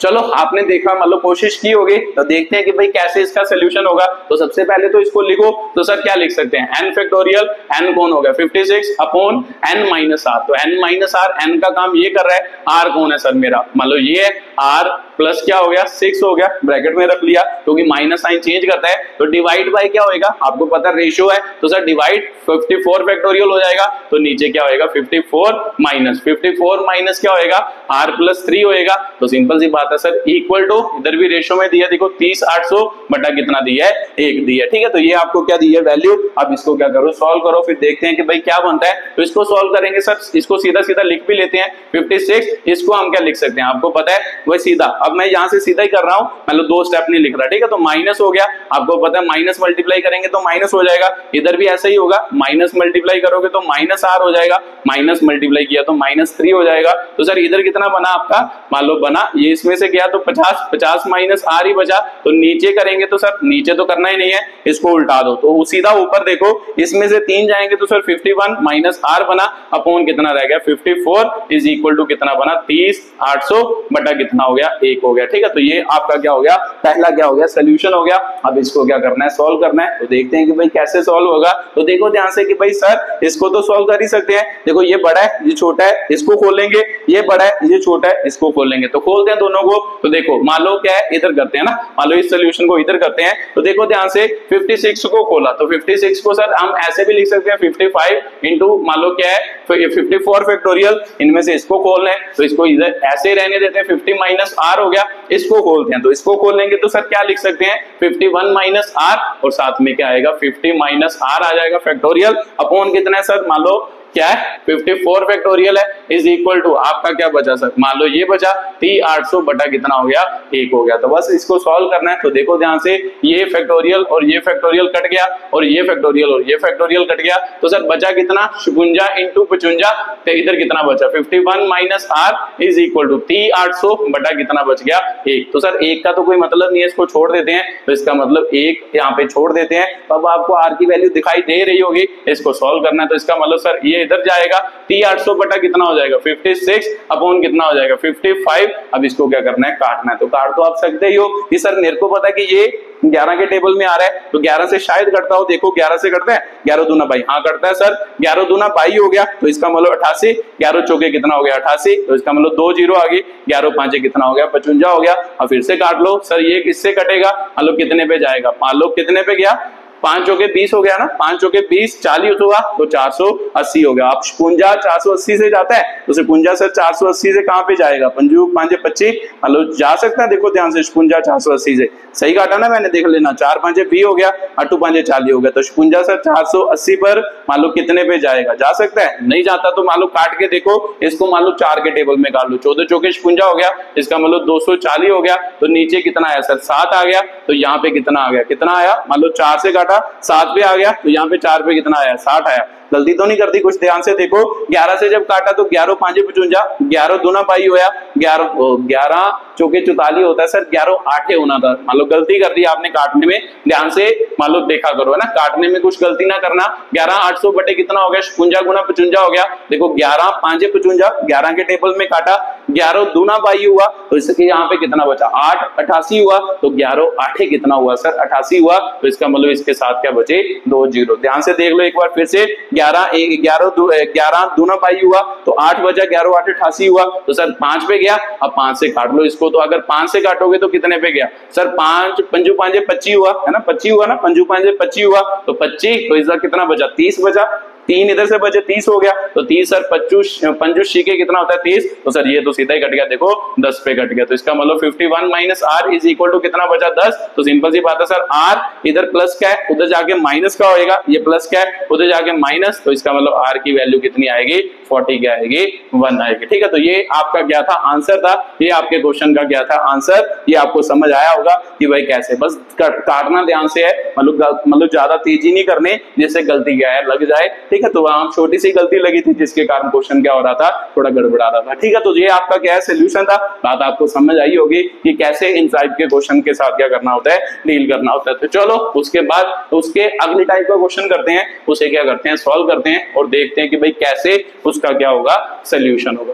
चलो आपने देखा, मतलब कोशिश की होगी, तो देखते हैं कि भाई कैसे इसका सोल्यूशन होगा। तो सबसे पहले तो इसको लिखो, तो सर क्या लिख सकते हैं, n फैक्टोरियल, n कौन हो गया 56 अपॉन n माइनस आर। तो n माइनस आर, n का काम ये कर रहा है, r कौन है सर मेरा, मान लो ये है r प्लस क्या हो गया 6 हो गया, ब्रैकेट में रख लिया क्योंकि माइनस साइन चेंज करता है। तो डिवाइड बाय क्या होएगा, आपको पता है रेशियो है, तो सर डिवाइड 54 फैक्टोरियल हो जाएगा। तो नीचे क्या होएगा 54 माइनस क्या होएगा, r प्लस 3 होएगा। तो सिंपल सी बात है सर, इक्वल टू, इधर भी रेशियो में दिया देखो 30 800 बटा कितना दिया है, 1 दिया है। ठीक है, तो ये आपको क्या दिया है, वैल्यू। अब इसको क्या करो, सॉल्व करो, फिर देखते हैं कि भाई क्या बनता है। तो इसको सॉल्व करेंगे सर, इसको सीधा सीधा लिख भी लेते हैं 56, इसको हम क्या लिख सकते हैं, आपको पता है वही सीधा। अब मैं यहां से सीधा ही कर रहा हूं, मतलब 2 स्टेप नहीं लिख रहा। ठीक है, तो माइनस हो गया, आपको पता है माइनस मल्टीप्लाई करेंगे तो माइनस हो जाएगा, इधर भी ऐसा ही होगा, माइनस मल्टीप्लाई करोगे तो माइनस आर हो जाएगा, माइनस मल्टीप्लाई किया तो माइनस 3 हो जाएगा। तो सर इधर कितना बना आपका, मान लो बना ये इसमें से गया तो 50 माइनस आर ही बचा। तो नीचे करेंगे तो सर नीचे तो करना ही नहीं है, इसको उल्टा दो, तो सीधा ऊपर देखो, इसमें से 3 जाएंगे तो सर 51 माइनस आर बना अपॉन कितना रह गया 54 इज इक्वल टू कितना बना 30 800 बटा कितना हो गया 1 हो गया। ठीक है, तो ये आपका क्या हो गया, पहला क्या हो गया, सोल्यूशन हो गया। अब इसको क्या करना है, सॉल्व करना है। तो देखते हैं कि भाई कैसे सॉल्व होगा। तो देखो ध्यान से कि भाई सर इसको तो सॉल्व कर ही सकते हैं, देखो ये बड़ा है ये छोटा है, इसको खोलेंगे, ये बड़ा है ये छोटा है, इसको खोलेंगे। तो खोलते हैं दोनों को, तो देखो मान लो क्या है, इधर करते हैं ना, मान लो इस सोल्यूशन को इधर करते हैं। तो देखो ध्यान से 56 को खोला, तो 56 को सर हम ऐसे भी लिख सकते हैं 55 इंटू मान लो क्या है 54 फैक्टोरियल, इनमें से इसको खोलना है तो इसको इधर ऐसे रहने देते हैं, 50 माइनस आर हो गया, इसको खोलते हैं। तो इसको खोलेंगे तो सर क्या लिख सकते हैं 51 माइनस आर और साथ में क्या आएगा 50 माइनस आर आ जाएगा फैक्टोरियल अपॉन कितना है सर, मान लो क्या है 54 फैक्टोरियल है इज इक्वल टू आपका क्या बचा सर, मान लो ये बचा T800 बटा कितना हो गया 1 हो गया। तो बस इसको सॉल्व करना है। तो देखो ध्यान से, ये फैक्टोरियल और ये फैक्टोरियल कट गया और ये फैक्टोरियल और ये फैक्टोरियल कट गया, तो सर बचा कितना 56 इंटू 55, तो इधर कितना बचा 51 minus r is equal to T800 बटा कितना बच गया 1। तो सर 1 का तो कोई मतलब नहीं है, इसको छोड़ देते हैं, तो इसका मतलब 1 यहाँ पे छोड़ देते हैं। तो अब आपको r की वैल्यू दिखाई दे रही होगी, इसको सॉल्व करना है। तो इसका मतलब सर ये इधर जाएगा, T800 बटा कितना हो जाएगा 56 अपॉन कितना हो जाएगा 55। अब इसको क्या करना है, काटना है। तो काट तो आप सकते ही हो कि सर मेरे को पता है कि ये 11 के टेबल में आ रहा है, तो 11 से शायद कटता हो। देखो 11 से कटता है, 11 दूना 22, हाँ कटता है सर, 11 दूना 22 हो गया, तो इसका मतलब 88, 11 चौके कितना हो गया 88, तो इसका मतलब 2 जीरो आ गई, 11 पांचे कितना हो गया 55 हो गया। अब फिर से काट लो, सर ये किससे कटेगा, मान लो कितने पे जाएगा, मान लो कितने पे गया 5 चौके 20 हो गया ना, 5 चौके 20 40 होगा, तो 480 हो गया। आप 56 480 से जाता है, तो 56 से 480 से कहां पे जाएगा, 5 5 25, मतलब जा सकता है। देखो ध्यान से 56 480 से सही काटा ना मैंने, देख लेना, 4 5 20 हो गया, 8 5 40 हो गया, तो 56 से 480 पर मान लो कितने पे जाएगा, जा सकता है, नहीं जाता तो मान लो काट के देखो, इसको मान लो 4 के टेबल में काट लो, 14 चौके 56 हो गया, इसका मतलब 240 हो गया, तो नीचे कितना आया सर 7 आ गया, तो यहाँ पे कितना आ गया, कितना आया, मान लो 4 से काटा 7 पे आ गया, तो यहाँ पे 4 पे कितना आया 60 आया। गलती तो नहीं करती, कुछ ध्यान से देखो, 11 से जब काटा तो 11 5 55, 11 दूना 22 होया, 11 चौके 44 होता है सर, 11 8 होना था, मान लो गलती कर दी आपने काटने में, ध्यान से मान लो देखा करो है ना, काटने में कुछ गलती ना करना। 11 800 बटे कितना हो गया 56 गुना 55 हो गया, देखो 11 5 55, 11 के टेबल में काटा, 11 दूना 22 हुआ, तो इसके यहाँ पे कितना बचा 8 88 हुआ, तो 11 8 कितना हुआ सर 88 हुआ, तो इसका मतलब इसके साथ क्या बचे 2 जीरो। ध्यान से देख लो एक बार फिर से, 11 दूना 22 हुआ, तो 8 बचा, 11 8 88 हुआ, तो सर 5 पे गया, अब 5 से काट लो इसको, तो अगर 5 से काटोगे तो कितने पे गया सर 5 5 5 25 हुआ है ना, 25 हुआ ना, 5 5 25 हुआ, तो 25, तो इसका कितना बचा 30 बचा, 3 इधर से बचे 30 हो गया, तो 30 सर 25 शीके कितना होता है 30, तो सर ये तो सीधा ही कट गया, देखो 10 पे कट गया, तो इसका मतलब 51 minus r is equal to कितना बचा 10। तो सिंपल सी बात है सर, r इधर प्लस का है, उधर जाके माइनस का होएगा, ये प्लस का है, उधर जाके माइनस, तो इसका मतलब r की वैल्यू कितनी आएगी 40 क्या आएगी 1 आएगी। ठीक है, तो ये आपका क्या था आंसर था, ये आपके क्वेश्चन का क्या था आंसर, ये आपको समझ आया होगा कि भाई कैसे, बस काटना ध्यान से है, मतलब ज्यादा तेजी नहीं करने जिससे गलती क्या है लग जाए। ठीक है, तो वहां छोटी सी गलती लगी थी जिसके कारण क्वेश्चन क्या हो रहा था, थोड़ा गड़बड़ा रहा था। ठीक है, तो ये आपका क्या है सोल्यूशन था, बात आपको समझ आई होगी कि कैसे इन टाइप के क्वेश्चन के साथ क्या करना होता है, डील करना होता है। तो चलो उसके बाद उसके अगले टाइप का क्वेश्चन करते हैं, उसे क्या करते हैं सॉल्व करते हैं और देखते हैं कि भाई कैसे उसका क्या होगा सोल्यूशन होगा।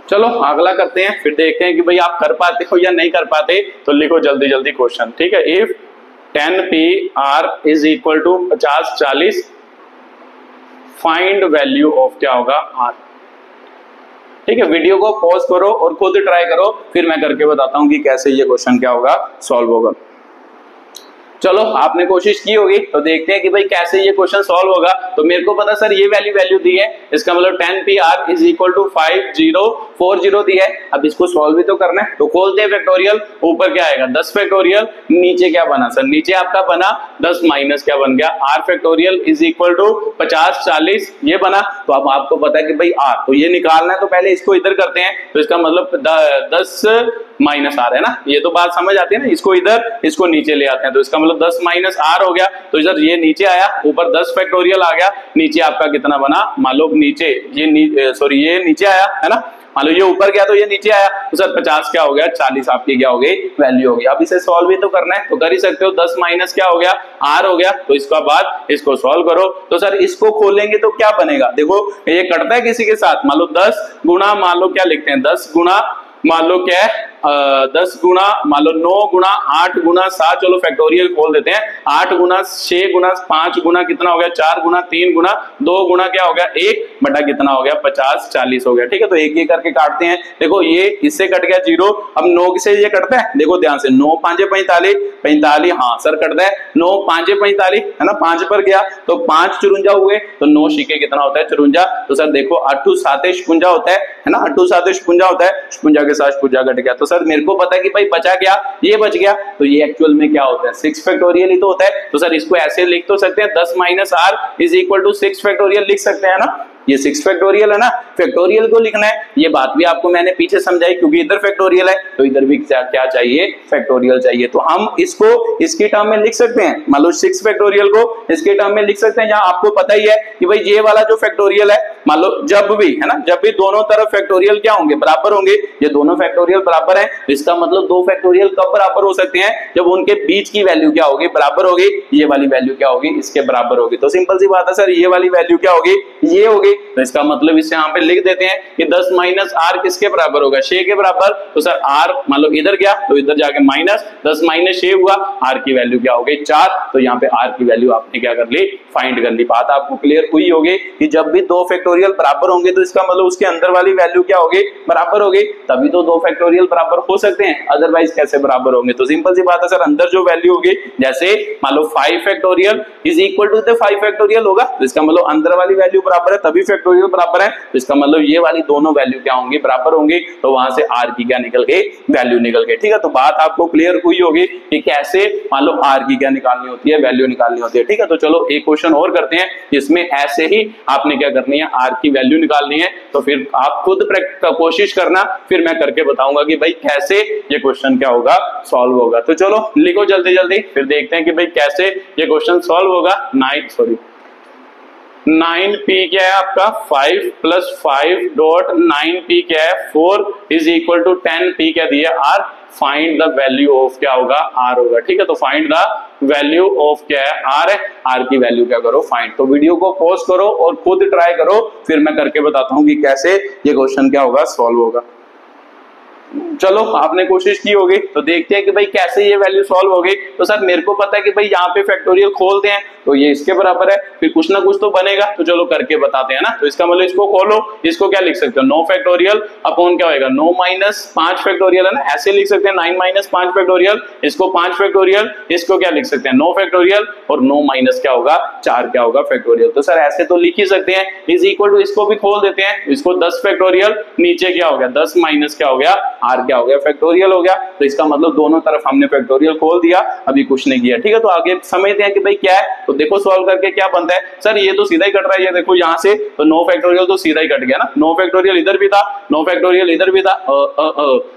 चलो अगला करते हैं, फिर देखते हैं कि भाई आप कर पाते हो या नहीं कर पाते। तो लिखो जल्दी जल्दी क्वेश्चन। ठीक है, if 10PR is equal to 50 40, find value of क्या होगा R। ठीक है, वीडियो को पॉज करो और खुद ट्राई करो, फिर मैं करके बताता हूं कि कैसे ये क्वेश्चन क्या होगा सॉल्व होगा। चलो आपने कोशिश की होगी, तो देखते हैं कि भाई कैसे ये क्वेश्चन सॉल्व होगा। तो मेरे को पता सर ये वैल्यू दी है, इसका मतलब 10PR इज इक्वल टू 5040 दी है। अब इसको सॉल्व भी तो करना है, तो खोलते हैं फैक्टोरियल, ऊपर क्या आएगा 10 फैक्टोरियल, नीचे क्या बना सर, नीचे आपका बना 10 माइनस क्या बन गया R factorial is equal to 50 40 ये बना। तो अब आपको पता है कि भाई R, तो ये निकालना है, तो पहले इसको इधर करते हैं, तो इसका मतलब 10 माइनस R है ना, ये तो बात समझ आती है ना, इसको इधर इसको नीचे ले आते हैं, तो इसका मतलब 10 माइनस R हो गया, तो इधर ये नीचे आया, ऊपर 10 फैक्टोरियल आ गया, नीचे आपका कितना बना, मान लो नीचे ये नीचे आया है ना, मान लो ये ऊपर गया तो ये नीचे आया, तो सर 50 क्या हो गया 40 आपकी क्या हो गई वैल्यू हो गई। अब इसे सॉल्व भी तो करना है, तो कर ही सकते हो, 10 माइनस क्या हो गया R हो गया, तो इसका बाद इसको सॉल्व करो। तो सर इसको खोलेंगे तो क्या बनेगा, देखो ये कटता है किसी के साथ, मान लो 10 गुना, मान लो क्या लिखते हैं 10 गुना, मान लो क्या है 10 गुना, मान लो 9 गुना 8 गुना 7, चलो फैक्टोरियल खोल देते हैं, 8 गुना 6 गुना 5 गुना कितना हो गया 4 गुना 3 गुना 2 गुना क्या हो गया 1 बटा कितना हो गया 50 40 हो गया। ठीक है, तो एक एक करके काटते हैं, देखो ये इससे कट गया 0, अब 9 से ये कटता है, देखो ध्यान से 9 5 45, हाँ सर कटता है, 9 5 45 है ना, 5 पर गया तो 5 54 हुए, तो 9 शीके कितना होता है 54, तो सर देखो 8 7 56 होता है ना, 8 7 56 होता है, 56 के साथ 56 कट गया, तो सर मेरे को पता है कि भाई बचा क्या, ये बच गया, तो ये एक्चुअल में क्या होता है 6 फैक्टोरियल ही तो होता है। तो सर इसको ऐसे लिख तो सकते हैं 10 minus r is equal to 6 factorial लिख सकते हैं ना, ये 6 फैक्टोरियल है ना। फैक्टोरियल को लिखना है, ये बात भी आपको मैंने पीछे समझाई, क्योंकि इधर फैक्टोरियल है तो इधर भी क्या चाहिए, फैक्टोरियल चाहिए। तो हम इसको इसकी टर्म में लिख सकते हैं, मान लो 6 फैक्टोरियल को इसके टर्म में लिख सकते हैं, जहां आपको पता ही है कि भाई ये वाला जो फैक्टोरियल है, मान लो जब भी है ना, जब भी दोनों तरफ फैक्टोरियल क्या होंगे, बराबर होंगे, ये दोनों फैक्टोरियल बराबर है, तो इसका मतलब दो फैक्टोरियल कब बराबर हो सकते हैं, जब उनके बीच की वैल्यू क्या होगी, बराबर होगी, ये वाली वैल्यू क्या होगी, इसके बराबर होगी। तो सिंपल सी बात है सर, ये वाली वैल्यू क्या होगी, ये होगी। तो इसका मतलब इसे यहाँ पे लिख देते हैं कि 10 माइनस आर किसके बराबर होगा, 6 के बराबर। तो सर आर मान लो इधर गया तो इधर जाके माइनस 10 माइनस 6 हुआ, आर की वैल्यू क्या हो गई 4। तो यहाँ पे आर की वैल्यू आपने क्या कर ली, फाइंड कर ली। बात आपको क्लियर हुई होगी कि जब भी दो फैक्टोरियल बराबर होंगे तो इसका मतलब उसके अंदर वाली वैल्यू क्या होगी, बराबर होगी, तभी तो दो फैक्टोरियल बराबर हो सकते हैं, अदरवाइज कैसे बराबर होंगे। तो सिंपल सी बात है सर, अंदर जो वैल्यू होगी, जैसे मान लो 5 factorial is equal to 5 factorial होगा, तो इसका मतलब अंदर वाली वैल्यू बराबर है तभी फैक्टोरियल बराबर है, तो इसका मतलब ये वाली दोनों वैल्यू क्या होंगी, बराबर होंगी। तो वहां से आर की क्या निकल गई, वैल्यू निकल गई। ठीक है, तो बात आपको क्लियर हुई होगी कि कैसे मान लो आर की क्या निकालनी होती है, वैल्यू निकालनी होती है। ठीक है, तो चलो एक क्वेश्चन और करते हैं, इसमें ऐसे ही आपने क्या करनी है, आर की वैल्यू निकालनी है। तो फिर आप खुद कोशिश करना, फिर मैं करके बताऊंगा कि भाई कैसे ये क्वेश्चन क्या होगा, सॉल्व होगा। तो चलो लिखो जल्दी जल्दी, फिर देखते हैं कि भाई कैसे ये क्वेश्चन सॉल्व होगा। 9p क्या है आपका, 5 प्लस 5 डॉट 9p क्या है 4 इज इक्वल टू 10p क्या दिया r. Find the value of क्या होगा, आर होगा। ठीक है, तो फाइंड द वैल्यू ऑफ क्या है, आर है, आर की वैल्यू क्या करो, फाइंड। तो वीडियो को पॉज करो और खुद ट्राई करो, फिर मैं करके बताता हूं कि कैसे ये क्वेश्चन क्या होगा, सॉल्व होगा। चलो आपने कोशिश की होगी, तो देखते हैं कि भाई कैसे ये वैल्यू सॉल्व होगी। तो सर मेरे को पता है कि भाई यहाँ पे फैक्टोरियल खोलते हैं तो ये इसके बराबर है, फिर कुछ ना कुछ तो बनेगा, तो चलो करके बताते हैं ना। तो इसका मतलब इसको खोलो, इसको क्या लिख सकते हो, 9 फैक्टोरियल अपॉन क्या होगा, 9 माइनस 5 फैक्टोरियल है ना, ऐसे लिख सकते हैं 9 माइनस 5 फैक्टोरियल, इसको 5 फैक्टोरियल, इसको क्या लिख सकते हैं 9 फैक्टोरियल, और 9 माइनस क्या होगा 4 क्या होगा फैक्टोरियल। तो सर ऐसे तो लिख ही सकते हैं, इज इक्वल टू इसको भी खोल देते हैं, इसको 10 फैक्टोरियल, नीचे क्या हो गया 10 माइनस क्या हो गया आर क्या हो गया, फैक्टोरियल हो गया। तो इसका मतलब दोनों तरफ हमने फैक्टोरियल खोल दिया, अभी कुछ नहीं किया। ठीक है, तो आगे समझते हैं कि भाई क्या है। तो देखो सॉल्व करके क्या बनता है, सर ये तो सीधा ही कट रहा है, ये देखो यहाँ से, तो 9 फैक्टोरियल तो सीधा ही कट गया ना, 9 फैक्टोरियल इधर भी था, 9 फैक्टोरियल इधर भी था।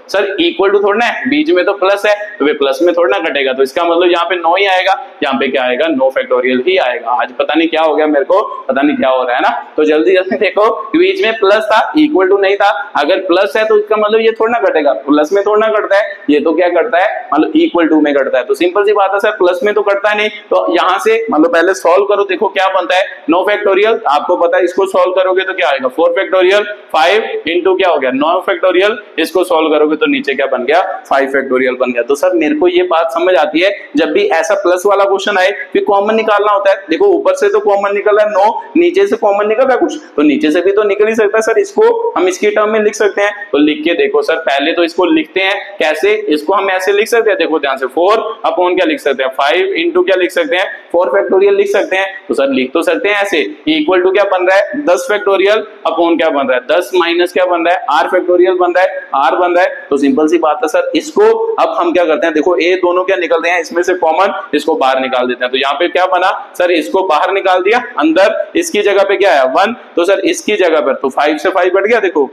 सर इक्वल टू थोड़ा है, बीच में तो प्लस है, तो वे प्लस में थोड़ा ना कटेगा, तो इसका मतलब यहाँ पे 9 ही आएगा, यहाँ पे क्या आएगा 9 फैक्टोरियल ही आएगा। आज पता नहीं क्या हो गया, मेरे को पता नहीं क्या हो रहा है ना। तो जल्दी जल्दी देखो, बीच में प्लस था, इक्वल टू नहीं था, अगर प्लस है तो इसका मतलब ये थोड़ा ना कटेगा, प्लस में थोड़ा ना कटता है, ये तो क्या करता है मतलब इक्वल टू में कटता है। तो सिंपल सी बात है सर, प्लस में तो कटता नहीं, तो यहां से मतलब पहले सॉल्व करो, देखो क्या बनता है 9 फैक्टोरियल, आपको पता है इसको सॉल्व करोगे तो क्या आएगा 4 फैक्टोरियल, 5 इंटू क्या हो गया 9 फैक्टोरियल, इसको सॉल्व करोगे तो नीचे क्या बन गया 5 फैक्टोरियल बन गया। तो सर मेरे को ये बात समझ आती है, जब भी ऐसा प्लस वाला क्वेश्चन आए फिर कॉमन निकालना होता है। देखो ऊपर से तो कॉमन निकल रहा है 9, नीचे से कॉमन निकल रहा है कुछ, तो नीचे से भी तो निकल ही सकता है सर, इसको हम इसकी टर्म में लिख सकते हैं। तो लिख के देखो सर, पहले तो इसको लिखते हैं कैसे, इसको हम ऐसे लिख सकते हैं, देखो ध्यान से 4 अपॉन क्या लिख सकते हैं 5 इंटू क्या लिख सकते हैं 4 फैक्टोरियल लिख सकते हैं। तो सर लिख तो सकते हैं ऐसे, इक्वल टू क्या बन रहा है 10 फैक्टोरियल अपॉन क्या बन रहा है 10 माइनस क्या बन रहा है आर फैक्टोरियल बन रहा है, आर बन रहा है। तो सिंपल सी बात है सर, इसको अब हम क्या करते हैं, देखो ए दोनों क्या निकलते हैं, इसमें से कॉमन इसको बाहर निकाल देते हैं। तो यहाँ पे क्या बना सर, इसको बाहर निकाल दिया, अंदर इसकी जगह पे क्या है 1, तो सर इसकी जगह पर तो 5 से 5 कट गया, देखो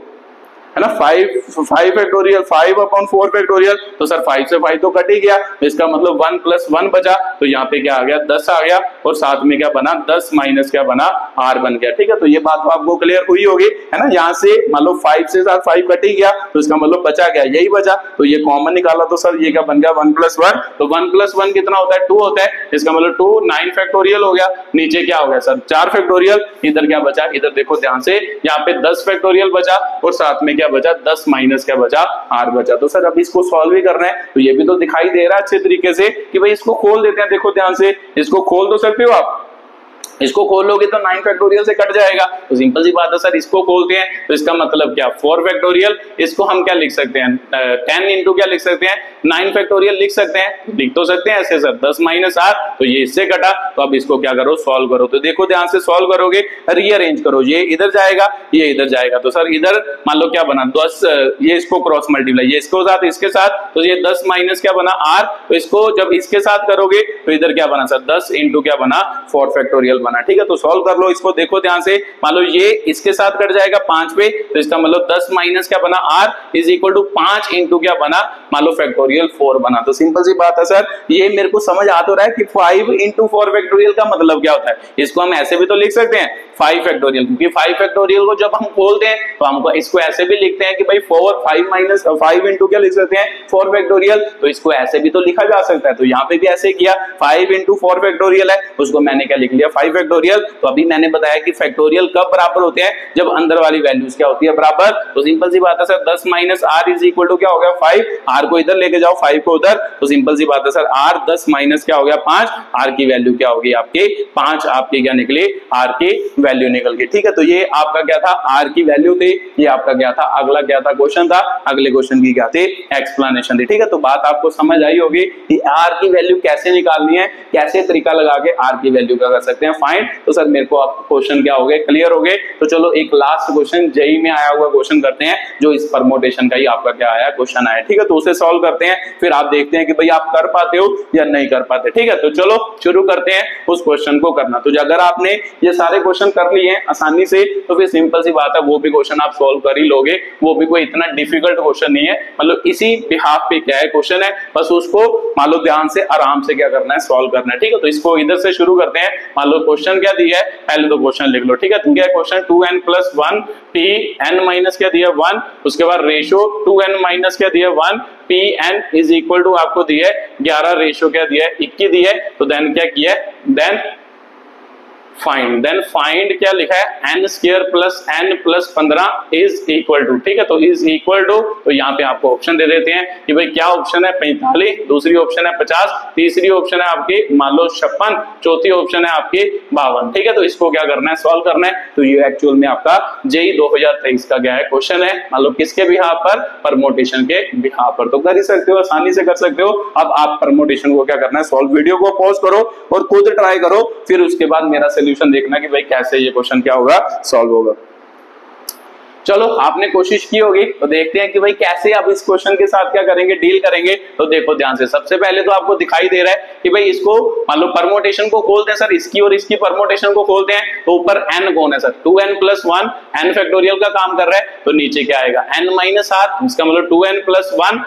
है ना 5 फैक्टोरियल 5 अपॉन 4 फैक्टोरियल, तो सर 5 से 5 तो कट ही गया, इसका मतलब 1 प्लस 1 बचा, तो यहाँ पे क्या आ गया 10 आ गया, और साथ में क्या बना 10 माइनस क्या बना आर बन गया। ठीक है, तो ये बात तो आपको क्लियर हुई होगी, है ना। यहाँ से मान लो 5 से साथ 5 कट ही गया, तो इसका मतलब बचा गया यही बचा, तो ये कॉमन निकाला, तो सर ये क्या बन गया 1 प्लस 1, तो 1 प्लस 1 कितना होता है 2 होता है, इसका मतलब 2 9 फैक्टोरियल हो गया। नीचे क्या हो गया सर 4 फैक्टोरियल, इधर क्या बचा, इधर देखो ध्यान से, यहाँ पे 10 फैक्टोरियल बचा, और साथ में क्या बचा 10 माइनस क्या बचा आर बचा। तो सर अब इसको सॉल्व ही करना है, तो ये भी तो दिखाई दे रहा है अच्छे तरीके से कि भाई इसको खोल देते हैं, देखो ध्यान से, इसको खोल तो सकते हो आप, इसको खोलोगे तो 9 फैक्टोरियल से कट जाएगा, तो सिंपल सी बात है सर इसको खोलते हैं तो इसका मतलब क्या 4 फैक्टोरियल, इसको हम क्या लिख सकते हैं 10 इंटू क्या लिख सकते हैं 9 फैक्टोरियल लिख सकते हैं, लिख तो सकते हैं ऐसे सर 10 माइनस आर, तो ये इससे कटा, तो अब इसको क्या करो सॉल्व करो, तो देखो ध्यान से सॉल्व करोगे रीअरेंज करो, ये इधर जाएगा ये इधर जाएगा, तो सर इधर मान लो क्या बना 10, ये इसको क्रॉस मल्टीप्लाई ये इसको साथ इसके साथ, तो ये 10 माइनस क्या बना आर, तो इसको जब इसके साथ करोगे तो इधर क्या बना सर 10 इंटू क्या बना 4 फैक्टोरियल बना, ठीक है। तो सॉल्व कर लो इसको, देखो ध्यान से मान लो ये इसके साथ कट जाएगा 5 पे, तो इसका मतलब 10 माइनस क्या बना r is equal to 5 into क्या बना मान लो फैक्टोरियल 4 बना, तो सिंपल सी बात है सर ये मेरे को समझ आ तो रहा है कि 5 इंटू 4 फैक्टोरियल का मतलब क्या होता है, इसको हम ऐसे भी तो लिख सकते हैं 5 फैक्टोरियल, क्योंकि 5 फैक्टोरियल को जब हम खोलते हैं तो हमको इसको ऐसे भी लिखते हैं कि भाई 5 माइनस 5 इंटू क्या लिख सकते हैं 4 फैक्टोरियल, तो इसको ऐसे भी तो लिखा जा सकता है, तो यहाँ पे भी ऐसे किया 5 इंटू 4 फैक्टोरियल है, उसको मैंने क्या लिख लिया 5 फैक्टोरियल, तो अभी मैंने बताया कि फैक्टोरियल कब बराबर होते हैं जब अंदर वाली वैल्यूज क्या होती है बराबर, तो सिंपल सी बात है sir 10 minus r is equal to क्या हो गया 5, आर को इधर लेके जाओ 5 को उधर, तो सिंपल सी बात है सर आर 10 माइनस क्या हो गया 5, आर की वैल्यू क्या होगी आपके 5, आपके क्या निकले आर की वैल्यू निकल गई, ठीक है। तो ये आपका क्या था आर की वैल्यू थी, ये आपका क्या था अगला क्या था क्वेश्चन था, अगले क्वेश्चन की क्या थी एक्सप्लेनेशन थी, ठीक है। तो बात आपको समझ आई होगी कि आर की वैल्यू कैसे निकालनी है, कैसे तरीका लगा के आर की वैल्यू क्या कर सकते हैं फाइंड, तो सर मेरे को आप क्वेश्चन क्या हो गए क्लियर हो गए, तो चलो एक लास्ट क्वेश्चन जेई में आया हुआ क्वेश्चन करते हैं जो इस परमोटेशन का ही आपका क्या आया क्वेश्चन आया, ठीक है। तो उसे सॉल्व करते हैं फिर आप देखते हैं कि भाई आप कर पाते हो या नहीं कर पाते, ठीक है। तो चलो शुरू करते हैं उस क्वेश्चन को करना, तो अगर आपने ये सारे क्वेश्चन कर लिए हैं आसानी से तो फिर सिंपल सी बात है वो भी क्वेश्चन आप सॉल्व कर ही लोगे, वो भी कोई इतना डिफिकल्ट क्वेश्चन नहीं है, मतलब इसी बिहाफ पे क्या है क्वेश्चन है, बस उसको मान लो ध्यान से आराम से क्या करना है सॉल्व करना है, ठीक है। तो इसको इधर से शुरू करते हैं, मान लो क्वेश्चन क्या दिया है पहले तो क्वेश्चन लिख लो, ठीक है। तो क्या है question 2n + 1 p n minus क्या दिया 1, उसके बाद रेशियो 2n माइनस क्या दिया 1 p n is equal to आपको दिया है 11, रेशियो क्या दिया है 21 दिया है, तो देन क्या किया है देन फाइंड क्या लिखा है n square plus n plus 15 is equal to, ठीक है। तो इज इक्वल टू, तो यहाँ पे आपको ऑप्शन दे देते हैं कि भाई क्या ऑप्शन है 45, दूसरी ऑप्शन है 50, तीसरी ऑप्शन है आपकी मान लो 56, चौथी ऑप्शन है आपकी 52, ठीक है। तो इसको क्या करना है सॉल्व करना है, तो ये एक्चुअल में आपका जेई 2023 का क्या है क्वेश्चन है, मान लो किसके बिहाफ पर परमोटेशन के बिहाफ पर, तो कर ही सकते हो आसानी से कर सकते हो। अब आप परमोटेशन को क्या करना है सॉल्व, वीडियो को पॉज करो और खुद ट्राई करो, फिर उसके बाद मेरा देखना कि भाई कैसे ये क्वेश्चन क्या होगा सॉल्व होगा। चलो आपने कोशिश की होगी तो देखते हैं कि भाई कैसे आप इस क्वेश्चन के साथ क्या करेंगे डील करेंगे, तो देखो ध्यान से सबसे पहले तो आपको दिखाई दे रहा है कि भाई इसको मान लो परमोटेशन को खोलते हैं सर, इसकी और इसकी परमोटेशन को खोलते हैं, तो ऊपर n कौन है सर 2n + 1 n फैक्टोरियल का काम कर रहा है, तो नीचे क्या आएगा n - r, इसका मतलब 2n + 1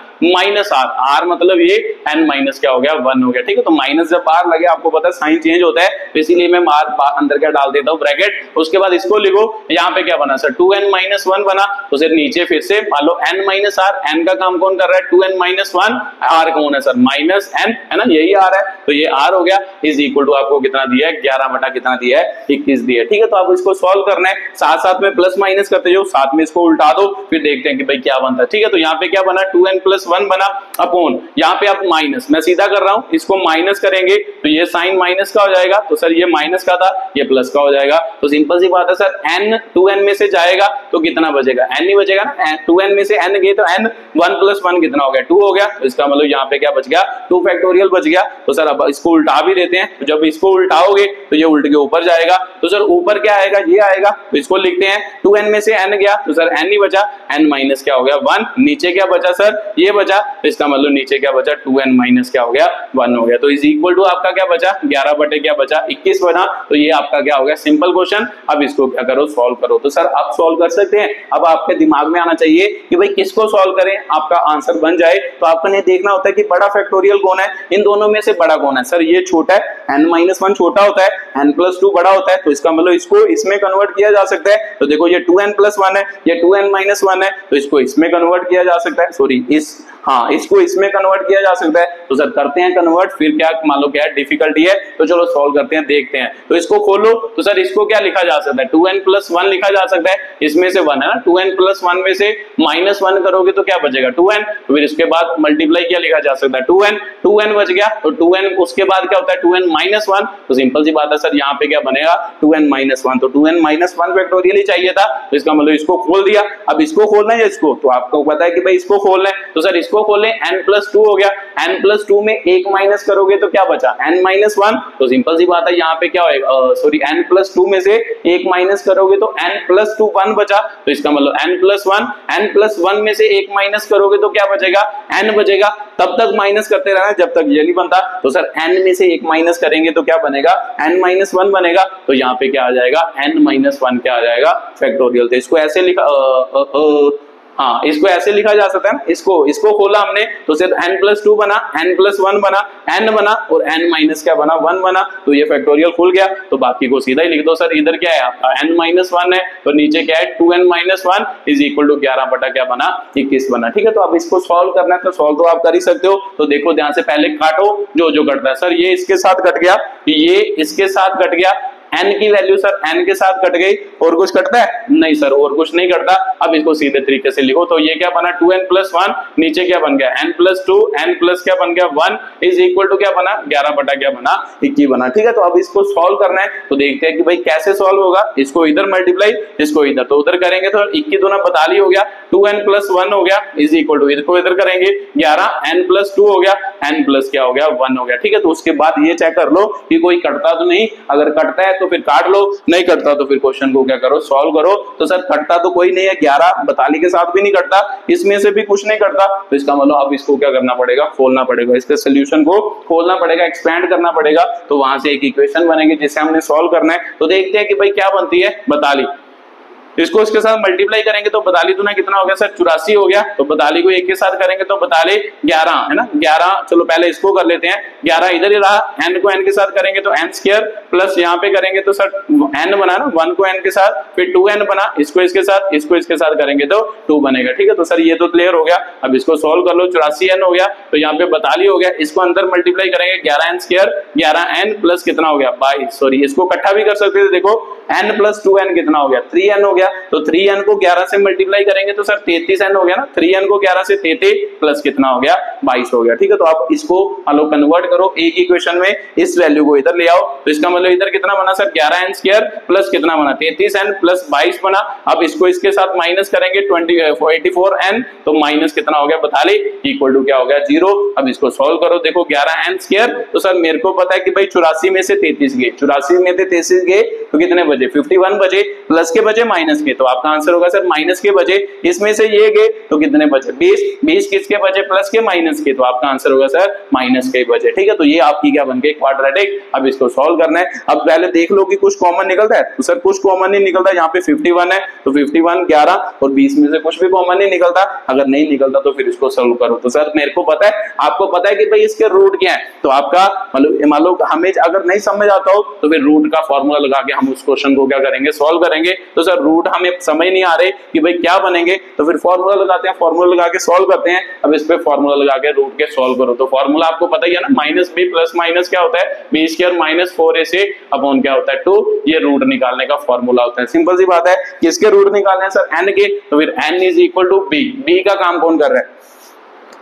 - r मतलब ये n माइनस क्या हो गया 1 हो गया, ठीक है। तो माइनस जब बाहर लगे आपको पता है साइन चेंज होता है, तो इसीलिए मैं अंदर क्या डाल देता हूँ ब्रैकेट, उसके बाद इसको लिखो, यहाँ पे क्या बना सर 2n - 1 बना, तो फिर नीचे फिर से मान लो n - r, n का काम कौन कर रहा है 2n - 1, r कौन है सर -n है ना, यही r है, तो ये r हो गया इज इक्वल टू आपको कितना दिया है 11 बटा कितना दिया है 21 दिया है, ठीक है। तो आप इसको सॉल्व करना है, साथ साथ में प्लस माइनस करते जाओ, साथ में इसको उल्टा दो, फिर देखते हैं कि भाई क्या बनता है, ठीक है। तो यहाँ पे क्या बना 2n + 1 बना अपॉन, यहाँ पे आप माइनस, मैं सीधा कर रहा हूँ, इसको माइनस करेंगे तो ये साइन माइनस का हो जाएगा, तो सर ये माइनस का था ये प्लस का हो जाएगा, तो सिंपल सी बात है सर n 2n में से जाएगा तो कितना बचेगा n ही बचेगा ना, 2n में से n गए तो n 1 + 1 कितना हो गया 2 हो गया, तो इसका मतलब यहाँ पे क्या बच गया 2 फैक्टोरियल बच गया। तो सर अब इसको उल्टा भी देते हैं, तो जब इसको उल्टाओगे तो ये उल्ट के ऊपर जाएगा, तो सर ऊपर क्या आएगा ये आएगा, तो इसको लिखते हैं 2n में से n गया तो सर n ही बचा, n माइनस क्या हो गया 1, नीचे क्या बचा सर ये बचा, तो इसका मतलब नीचे क्या बचा 2n माइनस क्या हो गया 1 हो गया, तो इज इक्वल टू आपका क्या बचा 11 बटे क्या बचा 21 बना, तो ये आपका क्या हो गया सिंपल क्वेश्चन। अब इसको क्या करो सॉल्व करो, तो सर आप सॉल्व कर सकते हैं, अब आपके दिमाग में आना चाहिए कि भाई किसको सॉल्व करें आपका आंसर बन जाए, तो आपको ने देखना होता है कि बड़ा फैक्टोरियल कौन है, इन दोनों में से बड़ा कौन है, सर ये छोटा है n - 1 छोटा होता है, n + 2 बड़ा होता है, तो इसका मतलब इसको इसमें कन्वर्ट किया जा सकता है, तो देखो ये 2n + 1 है, ये 2n - 1 है, तो इसको इसमें कन्वर्ट किया जा सकता है, सॉरी इसको इसमें कन्वर्ट किया जा सकता है, तो सर करते हैं कन्वर्ट, फिर क्या मान लो क्या डिफिकल्टी है, तो चलो सॉल्व करते हैं देखते हैं। तो इसको खोलो, तो सर इसको क्या लिखा जा सकता है 2n + 1 लिखा जा सकता है, इसमें से 1 है ना, 2n + 1 में से -1 करोगे तो क्या बचेगा 2n, तो फिर इसके बाद मल्टीप्लाई क्या लिखा जा सकता है 2n बच गया, तो 2n उसके बाद क्या होता है 2n -1, तो सिंपल सी बात है सर यहाँ पे क्या बनेगा 2n-1, तो 2n-1 फैक्टोरियल ही चाहिए था, तो इसका मतलब इसको खोल दिया। अब इसको खोलना है इसको, तो आपको पता है कि भाई इसको खोलना है, तो सर इसको खोलें, n+2 हो गया, n+2 में 1 माइनस करोगे तो क्या बचा n-1, तो सिंपल सी बात है यहाँ पे क्या होगा, सॉरी n+2 में से 1 माइनस करोगे तो n+2 1 बचा, तो इसका मतलब n+1 में से 1 माइनस करोगे तो क्या बचेगा n बचेगा, तब तक माइनस करते रहना जब तक ये नहीं बनता। तो सर n में से 1 माइनस करेंगे तो क्या बनेगा n-1 बनेगा, तो यहाँ पे क्या आ जाएगा n-1 क्या आ जाएगा फैक्टोरियल। तो इसको ऐसे लिखा हाँ इसको ऐसे लिखा जा सकता है ना, इसको खोला हमने तो सिर्फ n+2 बना, n+1 बना, n बना और n- क्या बना 1 बना, तो ये फैक्टोरियल खुल गया। तो बाकी को सीधा ही लिख दो सर, इधर क्या है आपका n-1 है तो नीचे क्या है 2n-1 इज इक्वल टू 11 बटा क्या बना 21 बना। ठीक है, तो अब इसको सॉल्व करना है तो सॉल्व तो आप कर ही सकते हो। तो देखो ध्यान से पहले काटो जो जो कटता है। सर ये इसके साथ कट गया, ये इसके साथ कट गया, n की वैल्यू सर n के साथ कट गई, और कुछ कटता है नहीं सर, और कुछ नहीं कटता। अब इसको सीधे तरीके से लिखो, तो ये क्या बना 2n+1, नीचे क्या बन गया n+2, n प्लस क्या बन गया 1 इज इक्वल टू क्या बना 11 बटा क्या बना 21 बना। ठीक है, तो अब इसको सॉल्व करना है तो देखते हैं कि भाई कैसे सॉल्व होगा। इसको इधर मल्टीप्लाई, इसको इधर, तो उधर करेंगे तो 21 दूना 42 हो गया, 2n+1 हो गया इज इक्वल टू इसको इधर करेंगे 11, n+2 हो गया, n प्लस क्या हो गया 1 हो गया। ठीक है, तो उसके बाद ये चेक कर लो कि कोई कटता तो नहीं, अगर कटता है तो फिर काट लो, नहीं कटता तो फिर क्वेश्चन को क्या करो सॉल्व करो। तो सर कटता तो कोई नहीं है, 11 42 के साथ भी नहीं कटता, इसमें से भी कुछ नहीं कटता, तो इसका मतलब अब इसको क्या करना पड़ेगा खोलना पड़ेगा, इसके सोल्यूशन को खोलना पड़ेगा, एक्सपेंड करना पड़ेगा, तो वहां से एक इक्वेशन बनेगी जिसे हमने सॉल्व करना है। तो देखते हैं कि भाई क्या बनती है 42, इसको इसके साथ मल्टीप्लाई करेंगे तो 42 दूना कितना हो गया सर 84 हो गया, तो 42 को 1 के साथ करेंगे तो 42 11 है ना 11, चलो पहले इसको कर लेते हैं, 11 इधर ही रहा, n को n के साथ करेंगे तो n स्क्वायर प्लस यहाँ पे करेंगे तो सर n बना ना 1 को n के साथ, फिर 2n बना, इसको इसके साथ, इसको इसके साथ करेंगे तो 2 बनेगा। ठीक है, तो सर ये तो क्लियर हो गया। अब इसको सॉल्व कर लो, 84n हो गया, तो यहाँ पे 42 हो गया, इसको अंदर मल्टीप्लाई करेंगे 11n स्क्वायर, 11n प्लस कितना हो गया 22, सॉरी इसको इकट्ठा भी कर सकते थे, देखो n प्लस 2n कितना हो गया 3n हो गया, तो 3n को 11 से मल्टीप्लाई करेंगे तो सर 33n हो गया ना, 3n को 11 से 33 प्लस कितना हो गया 22 हो गया। ठीक है, तो आप इसको लो कन्वर्ट करो एक इक्वेशन में, इस वैल्यू को इधर ले आओ, तो इसका मतलब इधर कितना बना सर 11n स्क्वायर प्लस कितना बना 33n प्लस 22 बना। अब इसको इसके साथ माइनस करेंगे 84n, तो माइनस कितना हो गया 42 इक्वल टू क्या हो गया 0। अब इसको सॉल्व करो, देखो 11n स्क्वायर, तो सर मेरे को पता है कि भाई 84 में से 33 गए, 84 में से 33 गए तो कितने बजे 51 बजे, प्लस के बजे माइनस के, तो आपका आंसर होगा सर माइनस के बजे, इसमें से ये गए तो कितने बचे 20, 20 किसके बजे प्लस के माइनस के, तो आपका आंसर होगा सर माइनस के बजे। ठीक है, तो ये आपकी क्या बन गई क्वाड्रेटिक। अब इसको सॉल्व करना है, अब पहले देख लो कि कुछ कॉमन निकलता है, तो सर कुछ कॉमन नहीं निकलता, यहाँ पे 51 है तो 51 11 और 20 में से कुछ भी कॉमन नहीं निकलता, अगर नहीं निकलता तो फिर इसको सॉल्व करो। तो सर मेरे को पता है, आपको पता है कि भाई इसके रूट क्या है, तो आपका मान लो हमें अगर नहीं समझ आता हो तो फिर रूट का फॉर्मूला लगा के हम उस क्वेश्चन को क्या करेंगे सॉल्व करेंगे। तो सर रूट हमें समझ नहीं आ रहे कि भाई क्या बनेंगे, तो फिर फॉर्मूला लगाते हैं, फॉर्मूला लगा के सॉल्व करते हैं। अब इस पे फॉर्मूला लगा के रूट के सॉल्व करो, तो फॉर्मूला आपको पता ही है ना, माइनस बी प्लस माइनस क्या होता है B square minus 4ac upon क्या होता है 2, ये रूट निकालने का फॉर्मूला होता है। सिंपल सी बात है, किसके रूट निकालने हैं सर n के, तो फिर n is equal to b, b का काम कौन कर रहा है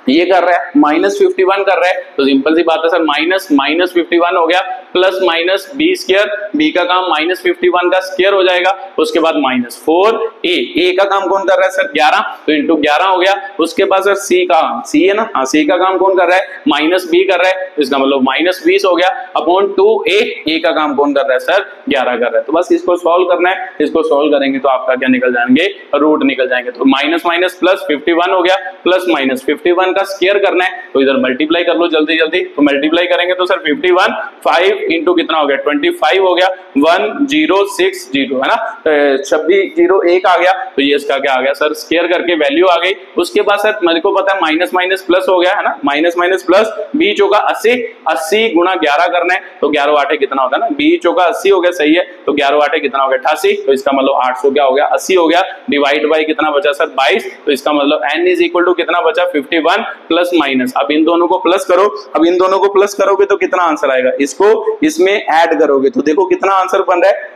ये कर रहा है, -51 कर रहा है, तो सिंपल सी बात है सर -51 हो गया प्लस माइनस बी स्क्वायर, बी का काम -51 का स्क्वायर हो जाएगा, उसके बाद -4a, a का काम कौन कर रहा है सर 11, तो इंटू 11 हो गया। उसके बाद सर c का, c है ना, हाँ c का काम कौन कर रहा है -b कर रहा है, तो इसका मतलब -20 हो गया अपॉन 2a, a का काम कौन कर रहा है सर 11 कर रहा है। तो बस इसको सॉल्व करना है, इसको सॉल्व करेंगे तो आपका क्या निकल जाएंगे रूट निकल जाएंगे, तो माइनस माइनस प्लस 51 हो गया प्लस माइनस 51 का स्क्वायर करना है, तो इधर मल्टीप्लाई कर लो जल्दी जल्दी, तो मल्टीप्लाई करेंगे तो सर 51 5 इंटू कितना हो गया 25 हो गया 1060 है ना, 2601 आ गया, तो ये इसका क्या आ गया सर स्क्वायर करके वैल्यू आ गई। उसके बाद सर मेरे को पता है माइनस माइनस प्लस हो गया है ना, माइनस माइनस प्लस 20 होगा 80, 80 गुना 11 करना है, तो 11 8 कितना होता है ना 20 होगा 80 हो गया, सही है, तो 11 8 कितना हो गया 88, तो इसका मतलब 800 क्या हो गया 80 हो गया, डिवाइड बाई कितना बचा सर 22, तो इसका मतलब n इज इक्वल टू कितना बचा 51 प्लस माइनस। अब इन दोनों को प्लस करो, अब इन दोनों को प्लस करोगे तो कितना आंसर आएगा, इसको इसमें ऐड करोगे तो देखो कितना आंसर बन रहा है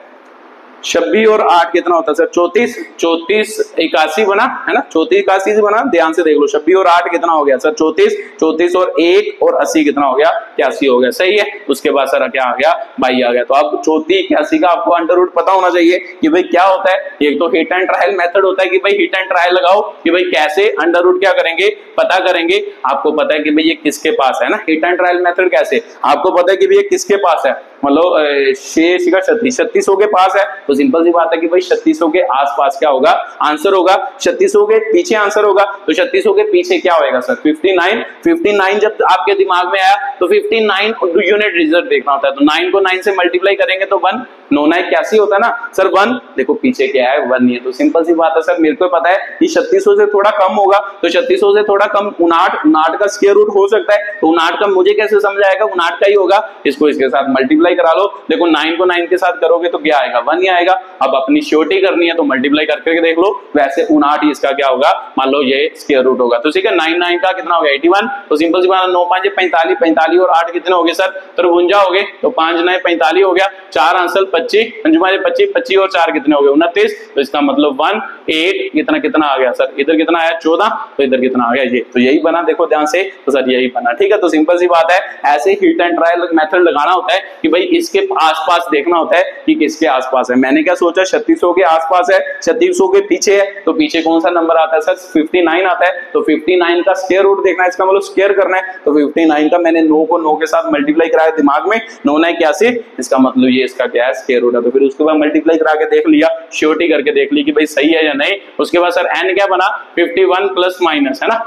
26 और 8 कितना होता है सर 34, 34 81 बना है ना, 34 81 बना, ध्यान से देख लो 26 और 8 कितना हो गया सर 34, 34 और 1 और 80 कितना हो गया 81 हो गया, सही है। उसके बाद सर क्या आ गया, बाई आ गया। तो आप 3481 का आपको अंडर रूट पता होना चाहिए कि भाई क्या होता है। एक तो हिट एंड ट्रायल मेथड होता है कि भाई हिट एंड ट्रायल लगाओ कि भाई कैसे अंडर रूट क्या करेंगे, पता करेंगे। आपको पता है कि भाई ये किसके पास है ना, हिट एंड ट्रायल मेथड कैसे, आपको पता है कि भाई ये किसके पास है, मतलब 3600 के पास है। तो सिंपल सी बात है कि भाई 3600 के आसपास क्या होगा, आंसर होगा। 3600 के पीछे आंसर होगा, तो 3600 के पीछे क्या होएगा सर, 59। 59 जब आपके दिमाग में आया तो 59 यूनिट रिजल्ट देखना होता है। तो 9 को 9 से मल्टीप्लाई करेंगे तो 1, 9 9 81 होता है ना सर 1। देखो पीछे क्या है, 1 नहीं है। तो सिंपल सी बात है सर, मेरे को पता है कि 3600 से थोड़ा कम होगा, तो 3600 से थोड़ा कम 59 का स्क्वायर रूट हो सकता है। तो 59 का मुझे कैसे समझ आएगा, 59 का ही होगा। इसको इसके साथ मल्टीप्लाई करा लो। देखो 9 को 9 के साथ करोगे तो क्या आएगा, 1 ही आएगा। अब अपनी श्योरिटी करनी है तो मल्टीप्लाई करके देख लो। वैसे 59 इसका क्या होगा, मान लो ये स्क्वायर रूट होगा। तो ठीक है, 9 9 का कितना हो गया, 81। तो सिंपल सी बात, 9 5 45, 45 और 8 कितने हो गए सर, 53 हो गए। तो 5 9 45 हो गया, 4 आंसर 25, 5 25, 25 और 4 कितने हो गए, 29। तो इसका मतलब 1 8 कितना कितना आ गया सर, इधर कितना आया 14, तो इधर कितना आ गया ये। तो यही बना, देखो ध्यान से, तो सर यही बना। ठीक है, तो सिंपल सी बात है, ऐसे हिट एंड ट्रायल मेथड लगाना होता है कि भाई इसके आसपास देखना होता है कि किसके आसपास है। मैंने क्या सोचा, 3600 के आसपास है, 3600 के पीछे है, तो पीछे कौन सा नंबर आता है सर, 59 आता है। तो 59 का स्क्वायर रूट देखना है, इसका मतलब स्क्वायर करना है। तो 59 का मैंने 9 को 9 के साथ मल्टीप्लाई कराया दिमाग में, 9 9 81, इसका मतलब ये इसका क्या है, स्क्वायर रूट है। तो फिर उसके बाद मल्टीप्लाई करा के देख लिया, श्योरिटी करके देख ली कि भाई सही है या नहीं। उसके बाद सर n क्या बना, 51 प्लस माइनस है ना,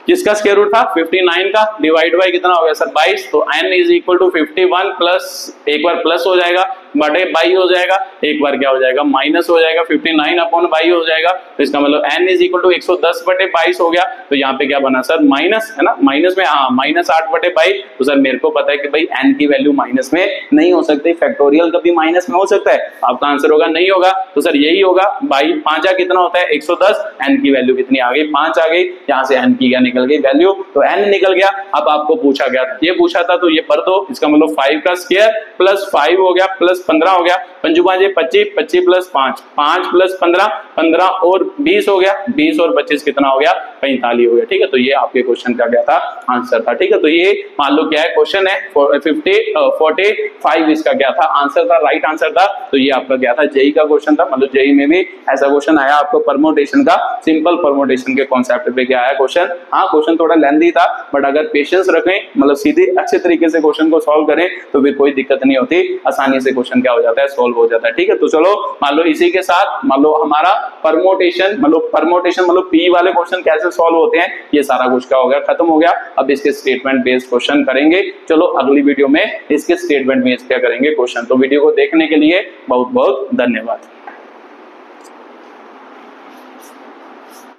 किसका स्क्वायर रूट था, 59 का, डिवाइड बाय कितना हो गया सर 22। तो n is equal to 51 plus, एक बार प्लस हो जाएगा, बटे 22 हो जाएगा, एक बार क्या हो जाएगा, माइनस हो जाएगा, 59 अपॉन 22 हो जाएगा। तो इसका मतलब n इज इक्वल टू 110 बटे 22 हो गया। तो यहाँ पे क्या बना सर, माइनस है ना, माइनस में हाँ माइनस 8 बटे 22। तो सर मेरे को पता है कि भाई n की वैल्यू माइनस में नहीं हो सकती, फैक्टोरियल कभी माइनस में हो सकता है, आपका आंसर होगा नहीं होगा। तो सर यही होगा, 5 कितना होता है 110, n की वैल्यू कितनी आ गई, 5 आ गई। यहाँ से n की क्या निकल गई वैल्यू, तो n निकल गया। अब आपको पूछा गया था, ये पूछा था तो ये पर दो, इसका मतलब 5 का स्क्वायर प्लस 5 हो गया प्लस 15 हो गया, 5 25, 25 प्लस 5, 5 प्लस 15, 15 और 20 हो गया, 20 और 25 कितना हो गया, 45 हो गया। ठीक है, तो ये आपके क्वेश्चन का क्या था, आंसर था। ठीक है, तो ये मान लो क्या है, क्वेश्चन है 45 इसका क्या था, आंसर था, राइट आंसर था। तो ये आपका क्या था, जेई का क्वेश्चन था। मतलब जेई में भी ऐसा क्वेश्चन आया आपको परमोटेशन का, सिंपल परमोटेशन के कॉन्सेप्ट पे क्या आया क्वेश्चन। हाँ क्वेश्चन थोड़ा लेंथी था, बट अगर पेशेंस रखें, मतलब सीधे अच्छे तरीके से क्वेश्चन को सॉल्व करें तो फिर कोई दिक्कत नहीं होती, आसानी से क्वेश्चन क्या हो जाता है, सॉल्व हो जाता है। ठीक है, तो चलो मान लो इसी के साथ मान लो हमारा परमोटेशन मतलब पी वाले क्वेश्चन कैसे सॉल्व होते हैं, ये सारा कुछ क्या हो गया, खत्म हो गया। अब इसके स्टेटमेंट बेस्ड क्वेश्चन करेंगे। चलो अगली वीडियो में इसके स्टेटमेंट बेस्ड क्या करेंगे क्वेश्चन। तो वीडियो को देखने के लिए बहुत बहुत धन्यवाद।